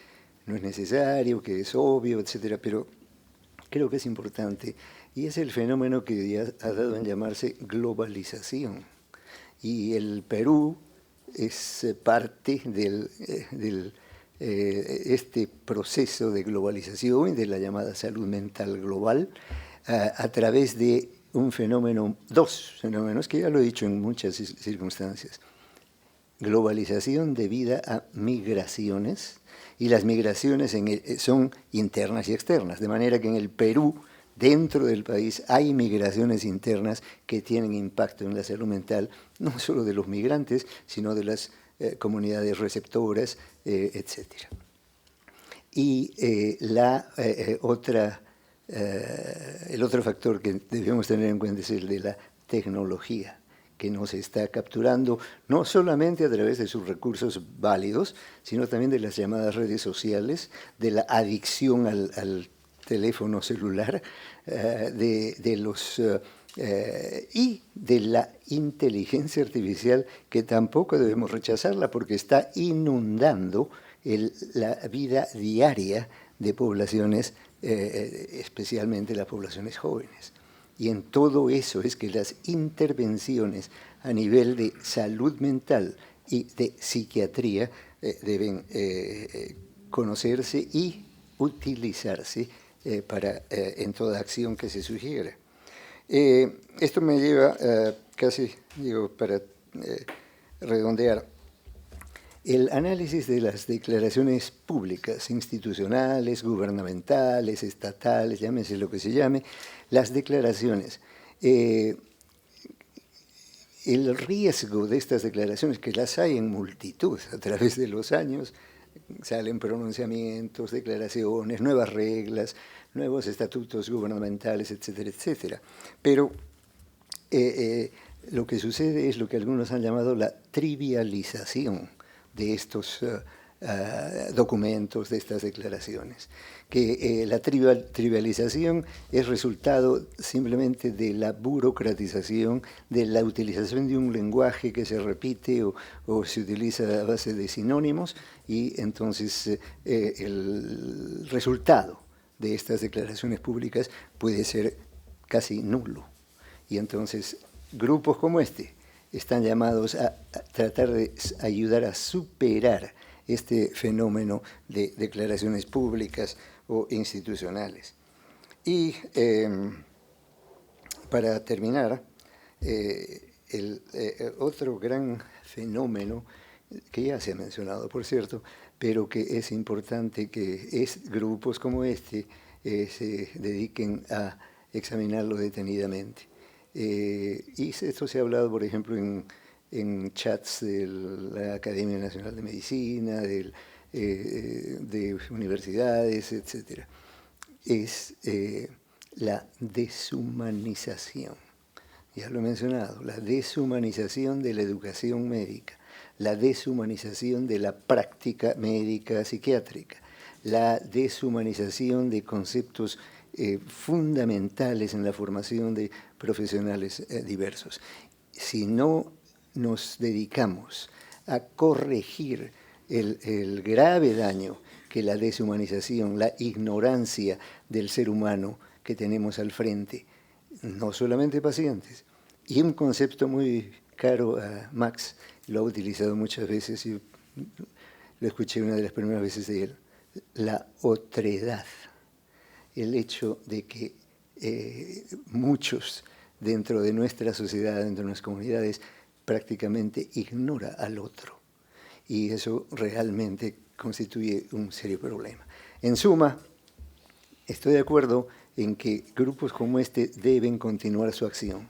no es necesario, que es obvio, etcétera, pero creo que es importante, y es el fenómeno que ya ha dado en llamarse globalización. Y el Perú es parte de este proceso de globalización y de la llamada salud mental global a través de un fenómeno, dos fenómenos que ya lo he dicho en muchas circunstancias. Globalización debida a migraciones, y las migraciones son internas y externas, de manera que en el Perú, dentro del país, hay migraciones internas que tienen impacto en la salud mental, no solo de los migrantes, sino de las comunidades receptoras, etc. Y el otro factor que debemos tener en cuenta es el de la tecnología, que nos está capturando no solamente a través de sus recursos válidos, sino también de las llamadas redes sociales, de la adicción al teléfono celular, y de la inteligencia artificial, que tampoco debemos rechazarla porque está inundando la vida diaria de poblaciones, especialmente las poblaciones jóvenes. Y en todo eso es que las intervenciones a nivel de salud mental y de psiquiatría deben conocerse y utilizarse en toda acción que se sugiera. Esto me lleva casi, para redondear, el análisis de las declaraciones públicas, institucionales, gubernamentales, estatales, llámese lo que se llame, las declaraciones. El riesgo de estas declaraciones, que las hay en multitud a través de los años, salen pronunciamientos, declaraciones, nuevas reglas, nuevos estatutos gubernamentales, etcétera, etcétera. Pero lo que sucede es lo que algunos han llamado la trivialización de estos documentos, de estas declaraciones, que la trivialización es resultado simplemente de la burocratización, de la utilización de un lenguaje que se repite o se utiliza a base de sinónimos, y entonces el resultado de estas declaraciones públicas puede ser casi nulo. Y entonces grupos como este están llamados a tratar de ayudar a superar este fenómeno de declaraciones públicas o institucionales. Y para terminar, el otro gran fenómeno, que ya se ha mencionado, por cierto, pero que es importante que grupos como este se dediquen a examinarlo detenidamente. Y esto se ha hablado, por ejemplo, en chats de la Academia Nacional de Medicina, de universidades, etc. Es la deshumanización. Ya lo he mencionado, la deshumanización de la educación médica, la deshumanización de la práctica médica psiquiátrica, la deshumanización de conceptos fundamentales en la formación de profesionales diversos. Si no nos dedicamos a corregir el grave daño que la deshumanización, la ignorancia del ser humano que tenemos al frente, no solamente pacientes, y un concepto muy caro a Max, lo ha utilizado muchas veces, y lo escuché una de las primeras veces de él, la otredad, el hecho de que muchos dentro de nuestra sociedad, dentro de nuestras comunidades, prácticamente ignora al otro, y eso realmente constituye un serio problema. En suma, estoy de acuerdo en que grupos como este deben continuar su acción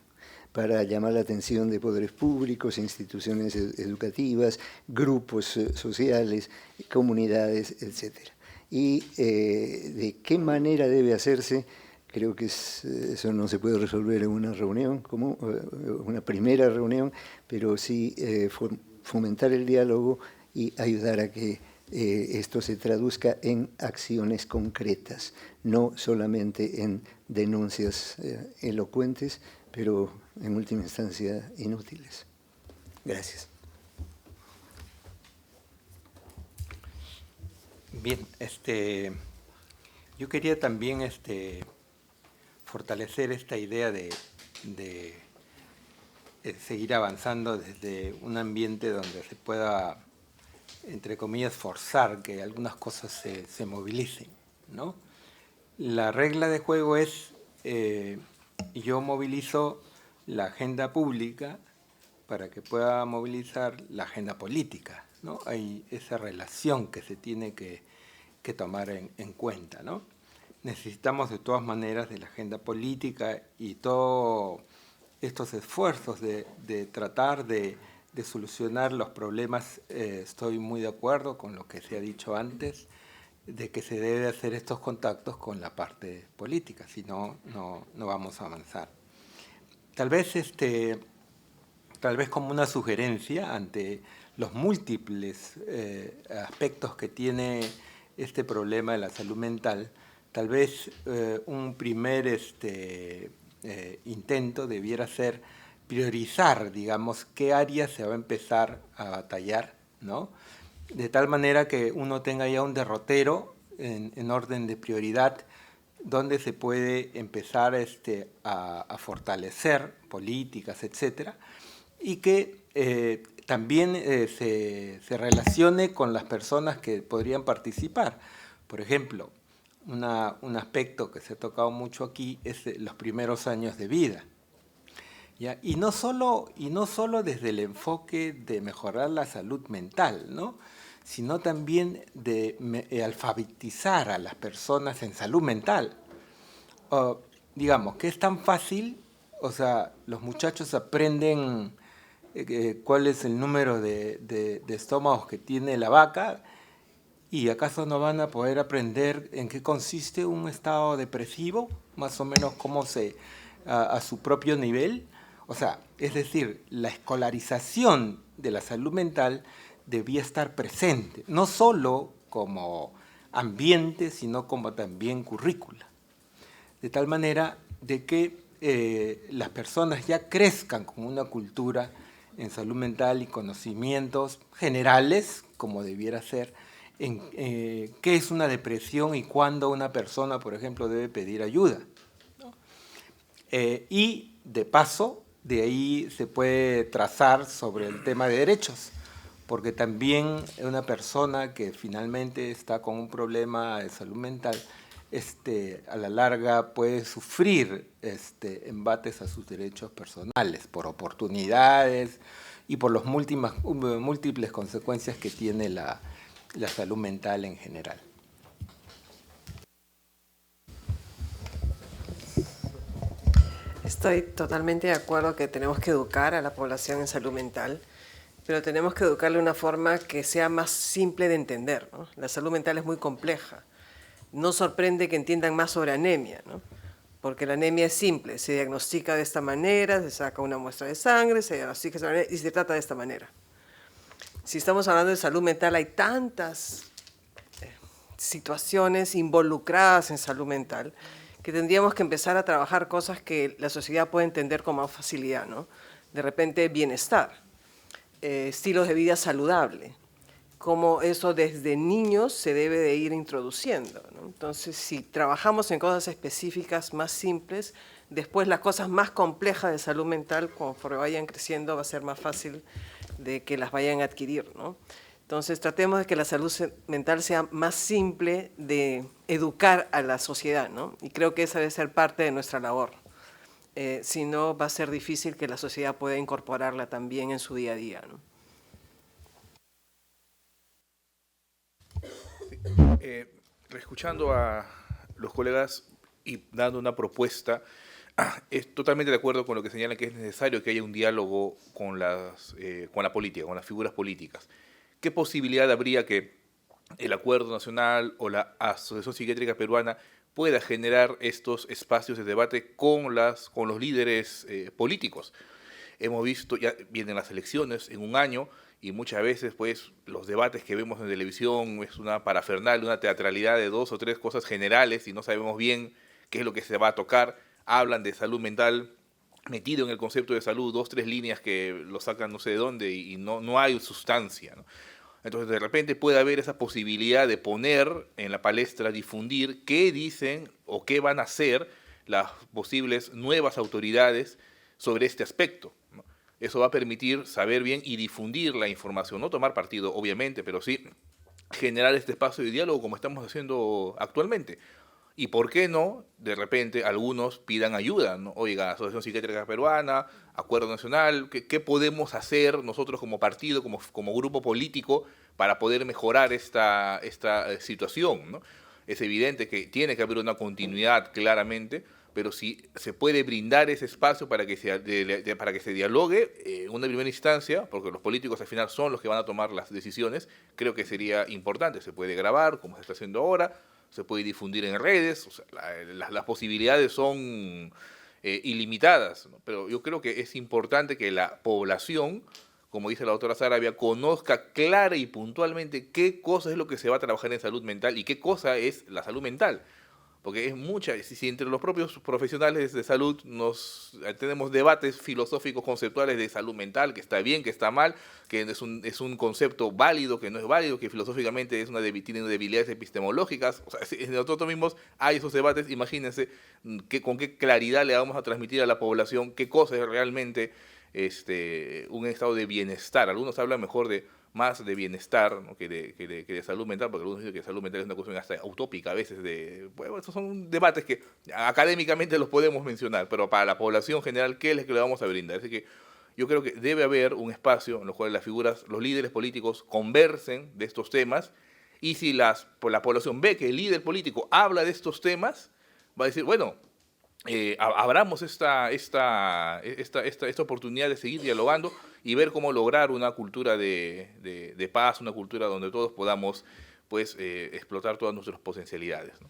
para llamar la atención de poderes públicos, instituciones educativas, grupos sociales, comunidades, etc. Y de qué manera debe hacerse, creo que eso no se puede resolver en una reunión, como una primera reunión, pero sí fomentar el diálogo y ayudar a que esto se traduzca en acciones concretas, no solamente en denuncias elocuentes, pero en última instancia inútiles. Gracias. Bien, yo quería también fortalecer esta idea de seguir avanzando desde un ambiente donde se pueda, entre comillas, forzar que algunas cosas se movilicen, ¿no? La regla de juego es, yo movilizo la agenda pública para que pueda movilizar la agenda política, ¿no? Hay esa relación que se tiene que tomar en cuenta, ¿no? Necesitamos de todas maneras de la agenda política y todos estos esfuerzos de tratar de solucionar los problemas. Estoy muy de acuerdo con lo que se ha dicho antes, de que se debe hacer estos contactos con la parte política, si no, no vamos a avanzar. Tal vez como una sugerencia ante los múltiples aspectos que tiene este problema de la salud mental, tal vez un primer intento debiera ser priorizar, digamos, qué áreas se va a empezar a batallar, ¿no? De tal manera que uno tenga ya un derrotero en orden de prioridad donde se puede empezar a fortalecer políticas, etcétera, y que también se relacione con las personas que podrían participar. Por ejemplo, un aspecto que se ha tocado mucho aquí es los primeros años de vida, ¿ya? Y no solo desde el enfoque de mejorar la salud mental, ¿no? Sino también de alfabetizar a las personas en salud mental. Digamos, que es tan fácil, o sea, los muchachos aprenden cuál es el número de estómagos que tiene la vaca, ¿y acaso no van a poder aprender en qué consiste un estado depresivo? Más o menos cómo a su propio nivel. O sea, es decir, la escolarización de la salud mental debía estar presente, no solo como ambiente, sino como también currícula. De tal manera de que las personas ya crezcan con una cultura en salud mental y conocimientos generales, como debiera ser, en qué es una depresión y cuándo una persona, por ejemplo, debe pedir ayuda, ¿no? Y de paso, de ahí se puede trazar sobre el tema de derechos, porque también una persona que finalmente está con un problema de salud mental, a la larga puede sufrir embates a sus derechos personales por oportunidades y por las múltiples consecuencias que tiene la salud mental en general. Estoy totalmente de acuerdo que tenemos que educar a la población en salud mental, pero tenemos que educarle de una forma que sea más simple de entender, ¿no? La salud mental es muy compleja. No sorprende que entiendan más sobre anemia, ¿no? Porque la anemia es simple, se diagnostica de esta manera, se saca una muestra de sangre, se diagnostica de esta manera y se trata de esta manera. Si estamos hablando de salud mental, hay tantas situaciones involucradas en salud mental que tendríamos que empezar a trabajar cosas que la sociedad puede entender con más facilidad, ¿no? De repente, bienestar, estilos de vida saludable, cómo eso desde niños se debe de ir introduciendo, ¿no? Entonces, si trabajamos en cosas específicas más simples, después las cosas más complejas de salud mental, conforme vayan creciendo, va a ser más fácil de que las vayan a adquirir, ¿no? Entonces, tratemos de que la salud mental sea más simple de educar a la sociedad, ¿no? Y creo que esa debe ser parte de nuestra labor. Si no, va a ser difícil que la sociedad pueda incorporarla también en su día a día, ¿no? Escuchando a los colegas y dando una propuesta, es totalmente de acuerdo con lo que señalan que es necesario que haya un diálogo con la política, con las figuras políticas. ¿Qué posibilidad habría que el Acuerdo Nacional o la Asociación Psiquiátrica Peruana pueda generar estos espacios de debate con los líderes políticos? Hemos visto, ya vienen las elecciones en un año, y muchas veces pues los debates que vemos en televisión es una parafernalia, una teatralidad de 2 o 3 cosas generales y no sabemos bien qué es lo que se va a tocar. Hablan de salud mental metido en el concepto de salud, 2 o 3 líneas que lo sacan no sé de dónde y no hay sustancia, ¿no? Entonces de repente puede haber esa posibilidad de poner en la palestra, difundir qué dicen o qué van a hacer las posibles nuevas autoridades sobre este aspecto, ¿no? Eso va a permitir saber bien y difundir la información, no tomar partido obviamente, pero sí generar este espacio de diálogo como estamos haciendo actualmente. Y por qué no, de repente algunos pidan ayuda, ¿no? Oiga, Asociación Psiquiátrica Peruana, Acuerdo Nacional, ¿qué podemos hacer nosotros como partido, como grupo político, para poder mejorar esta situación, ¿no? Es evidente que tiene que haber una continuidad claramente, pero si se puede brindar ese espacio para que se dialogue en una primera instancia, porque los políticos al final son los que van a tomar las decisiones, creo que sería importante. Se puede grabar, como se está haciendo ahora, se puede difundir en redes, o sea, las posibilidades son ilimitadas, ¿no? Pero yo creo que es importante que la población, como dice la doctora Saravia, conozca clara y puntualmente qué cosa es lo que se va a trabajar en salud mental y qué cosa es la salud mental. Porque es mucha, si entre los propios profesionales de salud tenemos debates filosóficos conceptuales de salud mental, que está bien, que está mal, que es un concepto válido, que no es válido, que filosóficamente tiene debilidades epistemológicas. O sea, si nosotros mismos hay esos debates, imagínense con qué claridad le vamos a transmitir a la población qué cosa es realmente un estado de bienestar. Algunos hablan mejor más de bienestar, ¿no? que de salud mental, porque algunos dicen que salud mental es una cuestión hasta utópica a veces. Bueno, estos son debates que académicamente los podemos mencionar, pero para la población general, ¿qué es lo que le vamos a brindar? Así que yo creo que debe haber un espacio en el cual los líderes políticos conversen de estos temas, y si la población ve que el líder político habla de estos temas, va a decir, bueno, abramos esta oportunidad de seguir dialogando y ver cómo lograr una cultura de paz, una cultura donde todos podamos pues, explotar todas nuestras potencialidades, ¿no?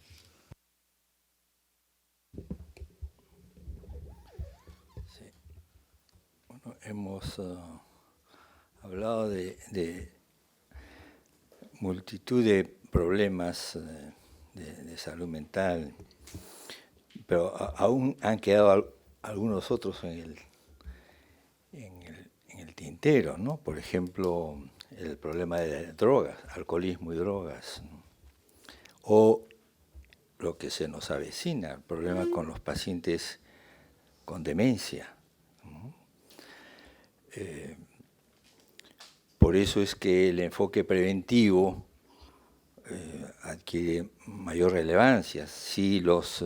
Sí. Bueno, hemos hablado de multitud de problemas de salud mental, pero aún han quedado algunos otros en el tintero, ¿no? Por ejemplo, el problema de drogas, alcoholismo y drogas, ¿no? O lo que se nos avecina, el problema con los pacientes con demencia, ¿no? Por eso es que el enfoque preventivo adquiere mayor relevancia. Si los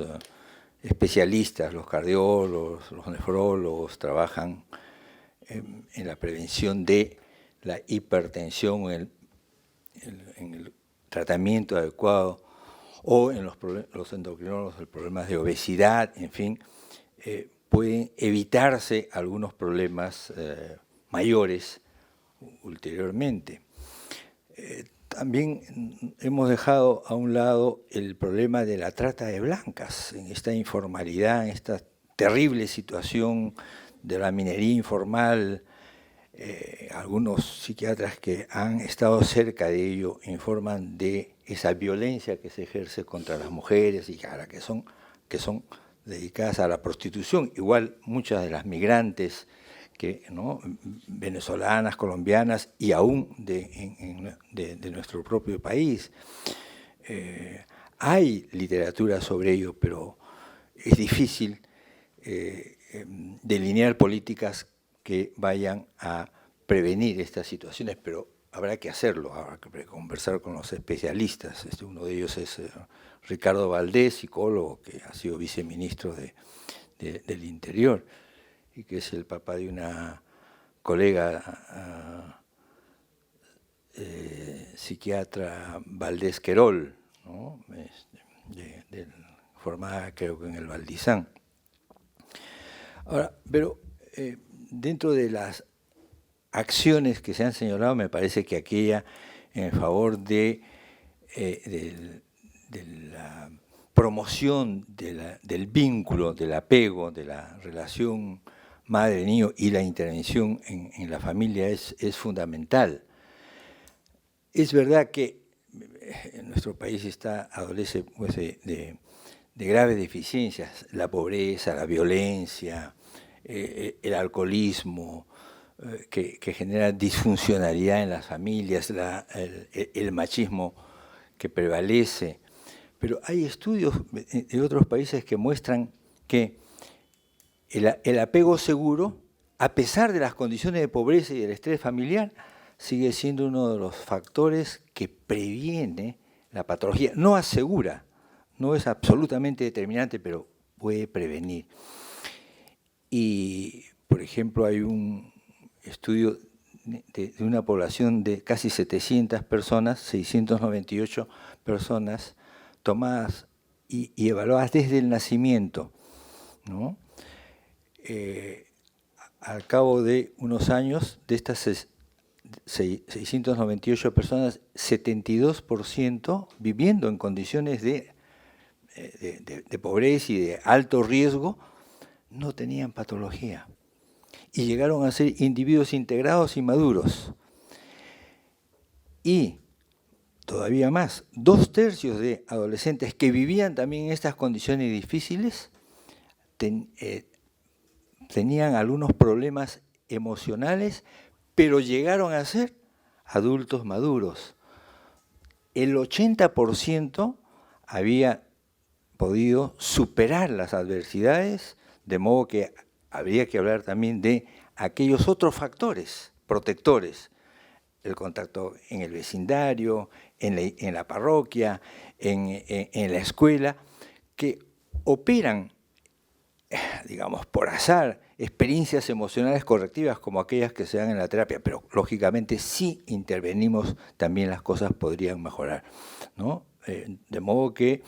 especialistas, los cardiólogos, los nefrólogos trabajan en la prevención de la hipertensión en el tratamiento adecuado o en los endocrinólogos, el problema de obesidad, en fin, pueden evitarse algunos problemas mayores ulteriormente. También hemos dejado a un lado el problema de la trata de blancas, en esta informalidad, en esta terrible situación de la minería informal. Algunos psiquiatras que han estado cerca de ello informan de esa violencia que se ejerce contra las mujeres y que son dedicadas a la prostitución. Igual muchas de las migrantes ¿no? venezolanas, colombianas y aún de nuestro propio país. Hay literatura sobre ello, pero es difícil delinear políticas que vayan a prevenir estas situaciones, pero habrá que hacerlo, habrá que conversar con los especialistas. Uno de ellos es Ricardo Valdés, psicólogo, que ha sido viceministro del Interior y que es el papá de una colega psiquiatra Valdés Querol, ¿no? Formada creo que en el Valdizán. Ahora, pero dentro de las acciones que se han señalado, me parece que aquella en favor de la promoción del vínculo, del apego, de la relación madre-niño y la intervención en la familia es fundamental. Es verdad que en nuestro país adolece pues, de graves deficiencias, la pobreza, la violencia, el alcoholismo, que genera disfuncionalidad en las familias, el machismo que prevalece. Pero hay estudios de otros países que muestran que el apego seguro, a pesar de las condiciones de pobreza y del estrés familiar, sigue siendo uno de los factores que previene la patología. No asegura, no es absolutamente determinante, pero puede prevenir. Y, por ejemplo, hay un estudio de una población de casi 700 personas, 698 personas, tomadas y evaluadas desde el nacimiento, ¿no? Al cabo de unos años, de estas 698 personas, 72% viviendo en condiciones de pobreza y de alto riesgo, no tenían patología. Y llegaron a ser individuos integrados y maduros. Y todavía más, 2/3 de adolescentes que vivían también en estas condiciones difíciles tenían algunos problemas emocionales, pero llegaron a ser adultos maduros. El 80% había podido superar las adversidades, de modo que habría que hablar también de aquellos otros factores protectores, el contacto en el vecindario, en la parroquia, en la escuela, que operan, digamos, por azar, experiencias emocionales correctivas como aquellas que se dan en la terapia, pero lógicamente si intervenimos también las cosas podrían mejorar, ¿no? De modo que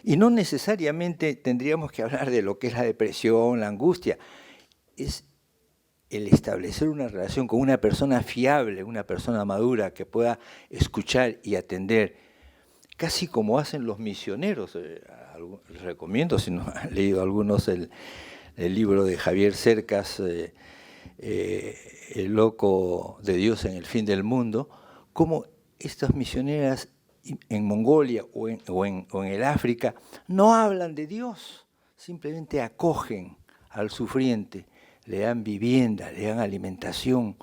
y no necesariamente tendríamos que hablar de lo que es la depresión, la angustia, es el establecer una relación con una persona fiable, una persona madura que pueda escuchar y atender, casi como hacen los misioneros. Les recomiendo, si no han leído algunos, el libro de Javier Cercas, El loco de Dios en el fin del mundo, cómo estas misioneras en Mongolia o en el África no hablan de Dios, simplemente acogen al sufriente, le dan vivienda, le dan alimentación,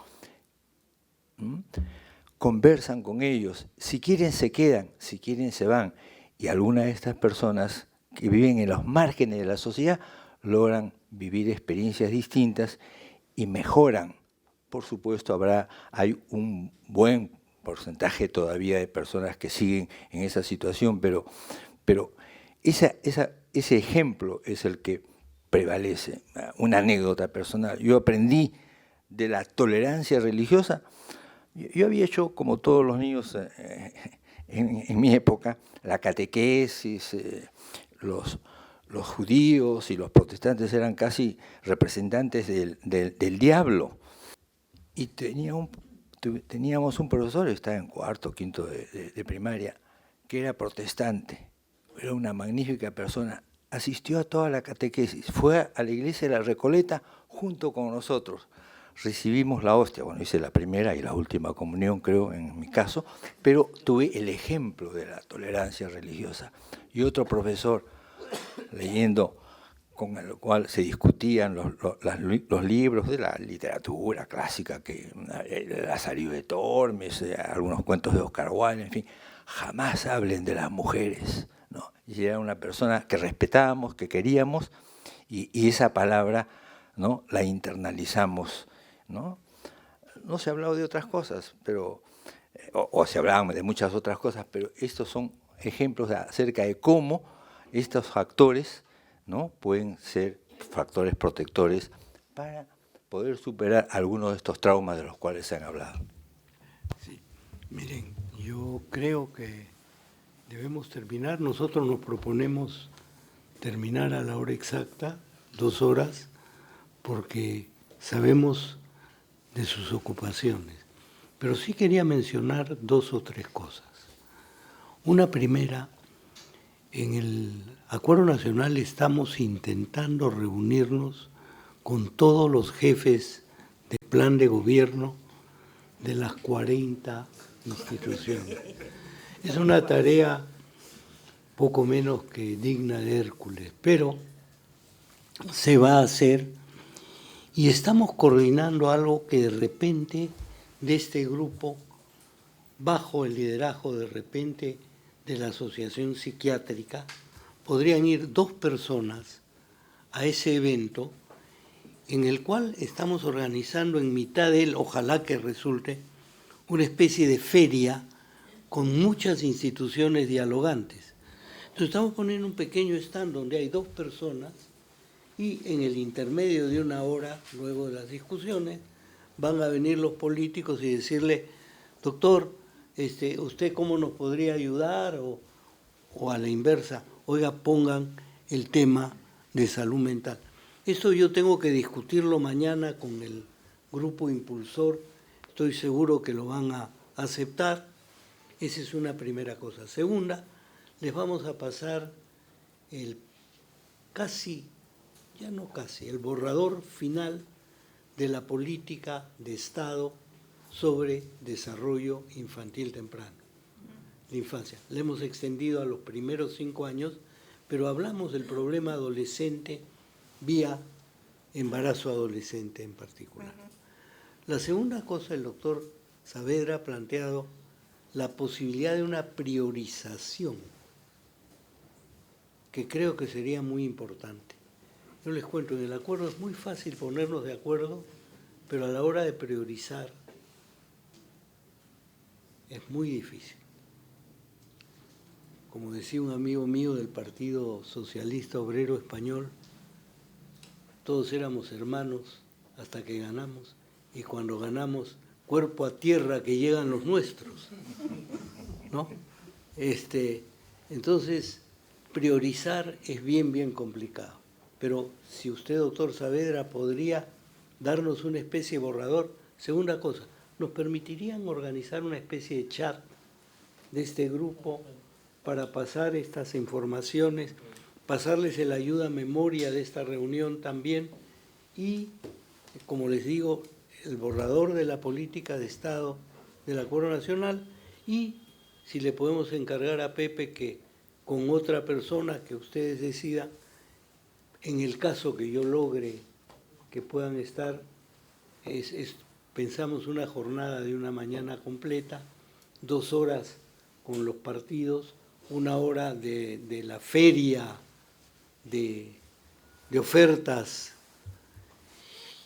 conversan con ellos, si quieren se quedan, si quieren se van. Y algunas de estas personas que viven en los márgenes de la sociedad logran vivir experiencias distintas y mejoran. Por supuesto, hay un buen porcentaje todavía de personas que siguen en esa situación, pero ese ejemplo es el que prevalece. Una anécdota personal. Yo aprendí de la tolerancia religiosa Yo había hecho, como todos los niños en mi época, la catequesis, los judíos y los protestantes eran casi representantes del diablo. Y teníamos un profesor, estaba en cuarto, quinto de primaria, que era protestante. Era una magnífica persona. Asistió a toda la catequesis. Fue a la iglesia de la Recoleta junto con nosotros. Recibimos la hostia. Bueno, hice la primera y la última comunión, creo, en mi caso, pero tuve el ejemplo de la tolerancia religiosa. Y otro profesor, leyendo, con el cual se discutían los libros de la literatura clásica, que Lazarillo de Tormes, algunos cuentos de Oscar Wilde, en fin, jamás hablen de las mujeres, ¿no? Y era una persona que respetábamos, que queríamos, y esa palabra, ¿no?, la internalizamos, ¿no? No se ha hablado de otras cosas, pero o se hablaban de muchas otras cosas, pero estos son ejemplos acerca de cómo estos factores, ¿no?, pueden ser factores protectores para poder superar algunos de estos traumas de los cuales se han hablado. Sí. Miren, yo creo que debemos terminar. Nosotros nos proponemos terminar a la hora exacta, 2 horas, porque sabemos de sus ocupaciones. Pero sí quería mencionar 2 o 3 cosas. Una primera, en el Acuerdo Nacional estamos intentando reunirnos con todos los jefes de plan de gobierno de las 40 instituciones. Es una tarea poco menos que digna de Hércules, pero se va a hacer y estamos coordinando algo que de repente de este grupo, bajo el liderazgo de repente de la Asociación Psiquiátrica, podrían ir 2 personas a ese evento en el cual estamos organizando en mitad de él, ojalá que resulte, una especie de feria con muchas instituciones dialogantes. Entonces estamos poniendo un pequeño stand donde hay 2 personas y en el intermedio de 1 hora, luego de las discusiones, van a venir los políticos y decirle, doctor, ¿usted cómo nos podría ayudar? O a la inversa, oiga, pongan el tema de salud mental. Esto yo tengo que discutirlo mañana con el grupo impulsor, estoy seguro que lo van a aceptar. Esa es una primera cosa. Segunda, les vamos a pasar el borrador final de la política de Estado sobre desarrollo infantil temprano, la infancia. Le hemos extendido a los primeros 5 años, pero hablamos del problema adolescente vía embarazo adolescente en particular. La segunda cosa, el doctor Saavedra ha planteado la posibilidad de una priorización, que creo que sería muy importante. Yo les cuento, en el acuerdo es muy fácil ponernos de acuerdo, pero a la hora de priorizar es muy difícil. Como decía un amigo mío del Partido Socialista Obrero Español, todos éramos hermanos hasta que ganamos, y cuando ganamos, cuerpo a tierra que llegan los nuestros, ¿no? Entonces, priorizar es bien complicado. Pero si usted, doctor Saavedra, podría darnos una especie de borrador. Segunda cosa, ¿nos permitirían organizar una especie de chat de este grupo para pasar estas informaciones, pasarles el ayuda a memoria de esta reunión también? Y, como les digo, el borrador de la política de Estado del Acuerdo Nacional, y si le podemos encargar a Pepe que con otra persona que ustedes decidan, en el caso que yo logre que puedan estar, pensamos una jornada de una mañana completa, 2 horas con los partidos, 1 hora de la feria de ofertas,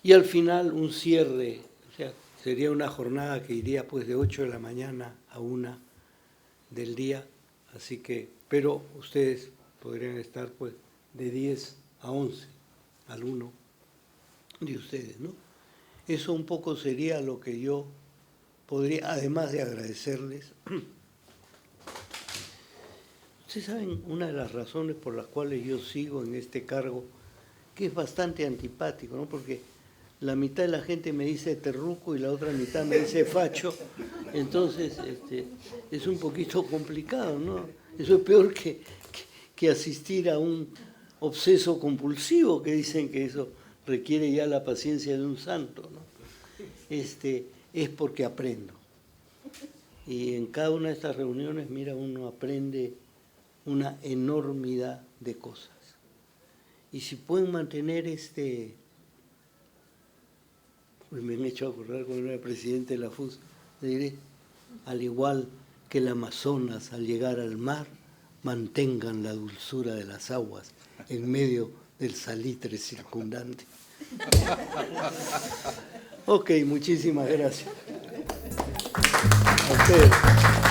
y al final un cierre. O sea, sería una jornada que iría pues de 8 de la mañana a 1 del día, así que, pero ustedes podrían estar pues de 10 a 11, al 1 de ustedes, ¿no? Eso un poco sería lo que yo podría, además de agradecerles, ustedes saben, una de las razones por las cuales yo sigo en este cargo, que es bastante antipático, ¿no? Porque la mitad de la gente me dice terruco y la otra mitad me dice facho, entonces es un poquito complicado, ¿no? Eso es peor que asistir a un obseso compulsivo, que dicen que eso requiere ya la paciencia de un santo, ¿no? Es porque aprendo. Y en cada una de estas reuniones, mira, uno aprende una enormidad de cosas. Y si pueden mantener pues me han hecho acordar cuando era presidente de la FUS, diré, al igual que el Amazonas al llegar al mar, mantengan la dulzura de las aguas en medio del salitre circundante. Ok, muchísimas gracias. A ustedes.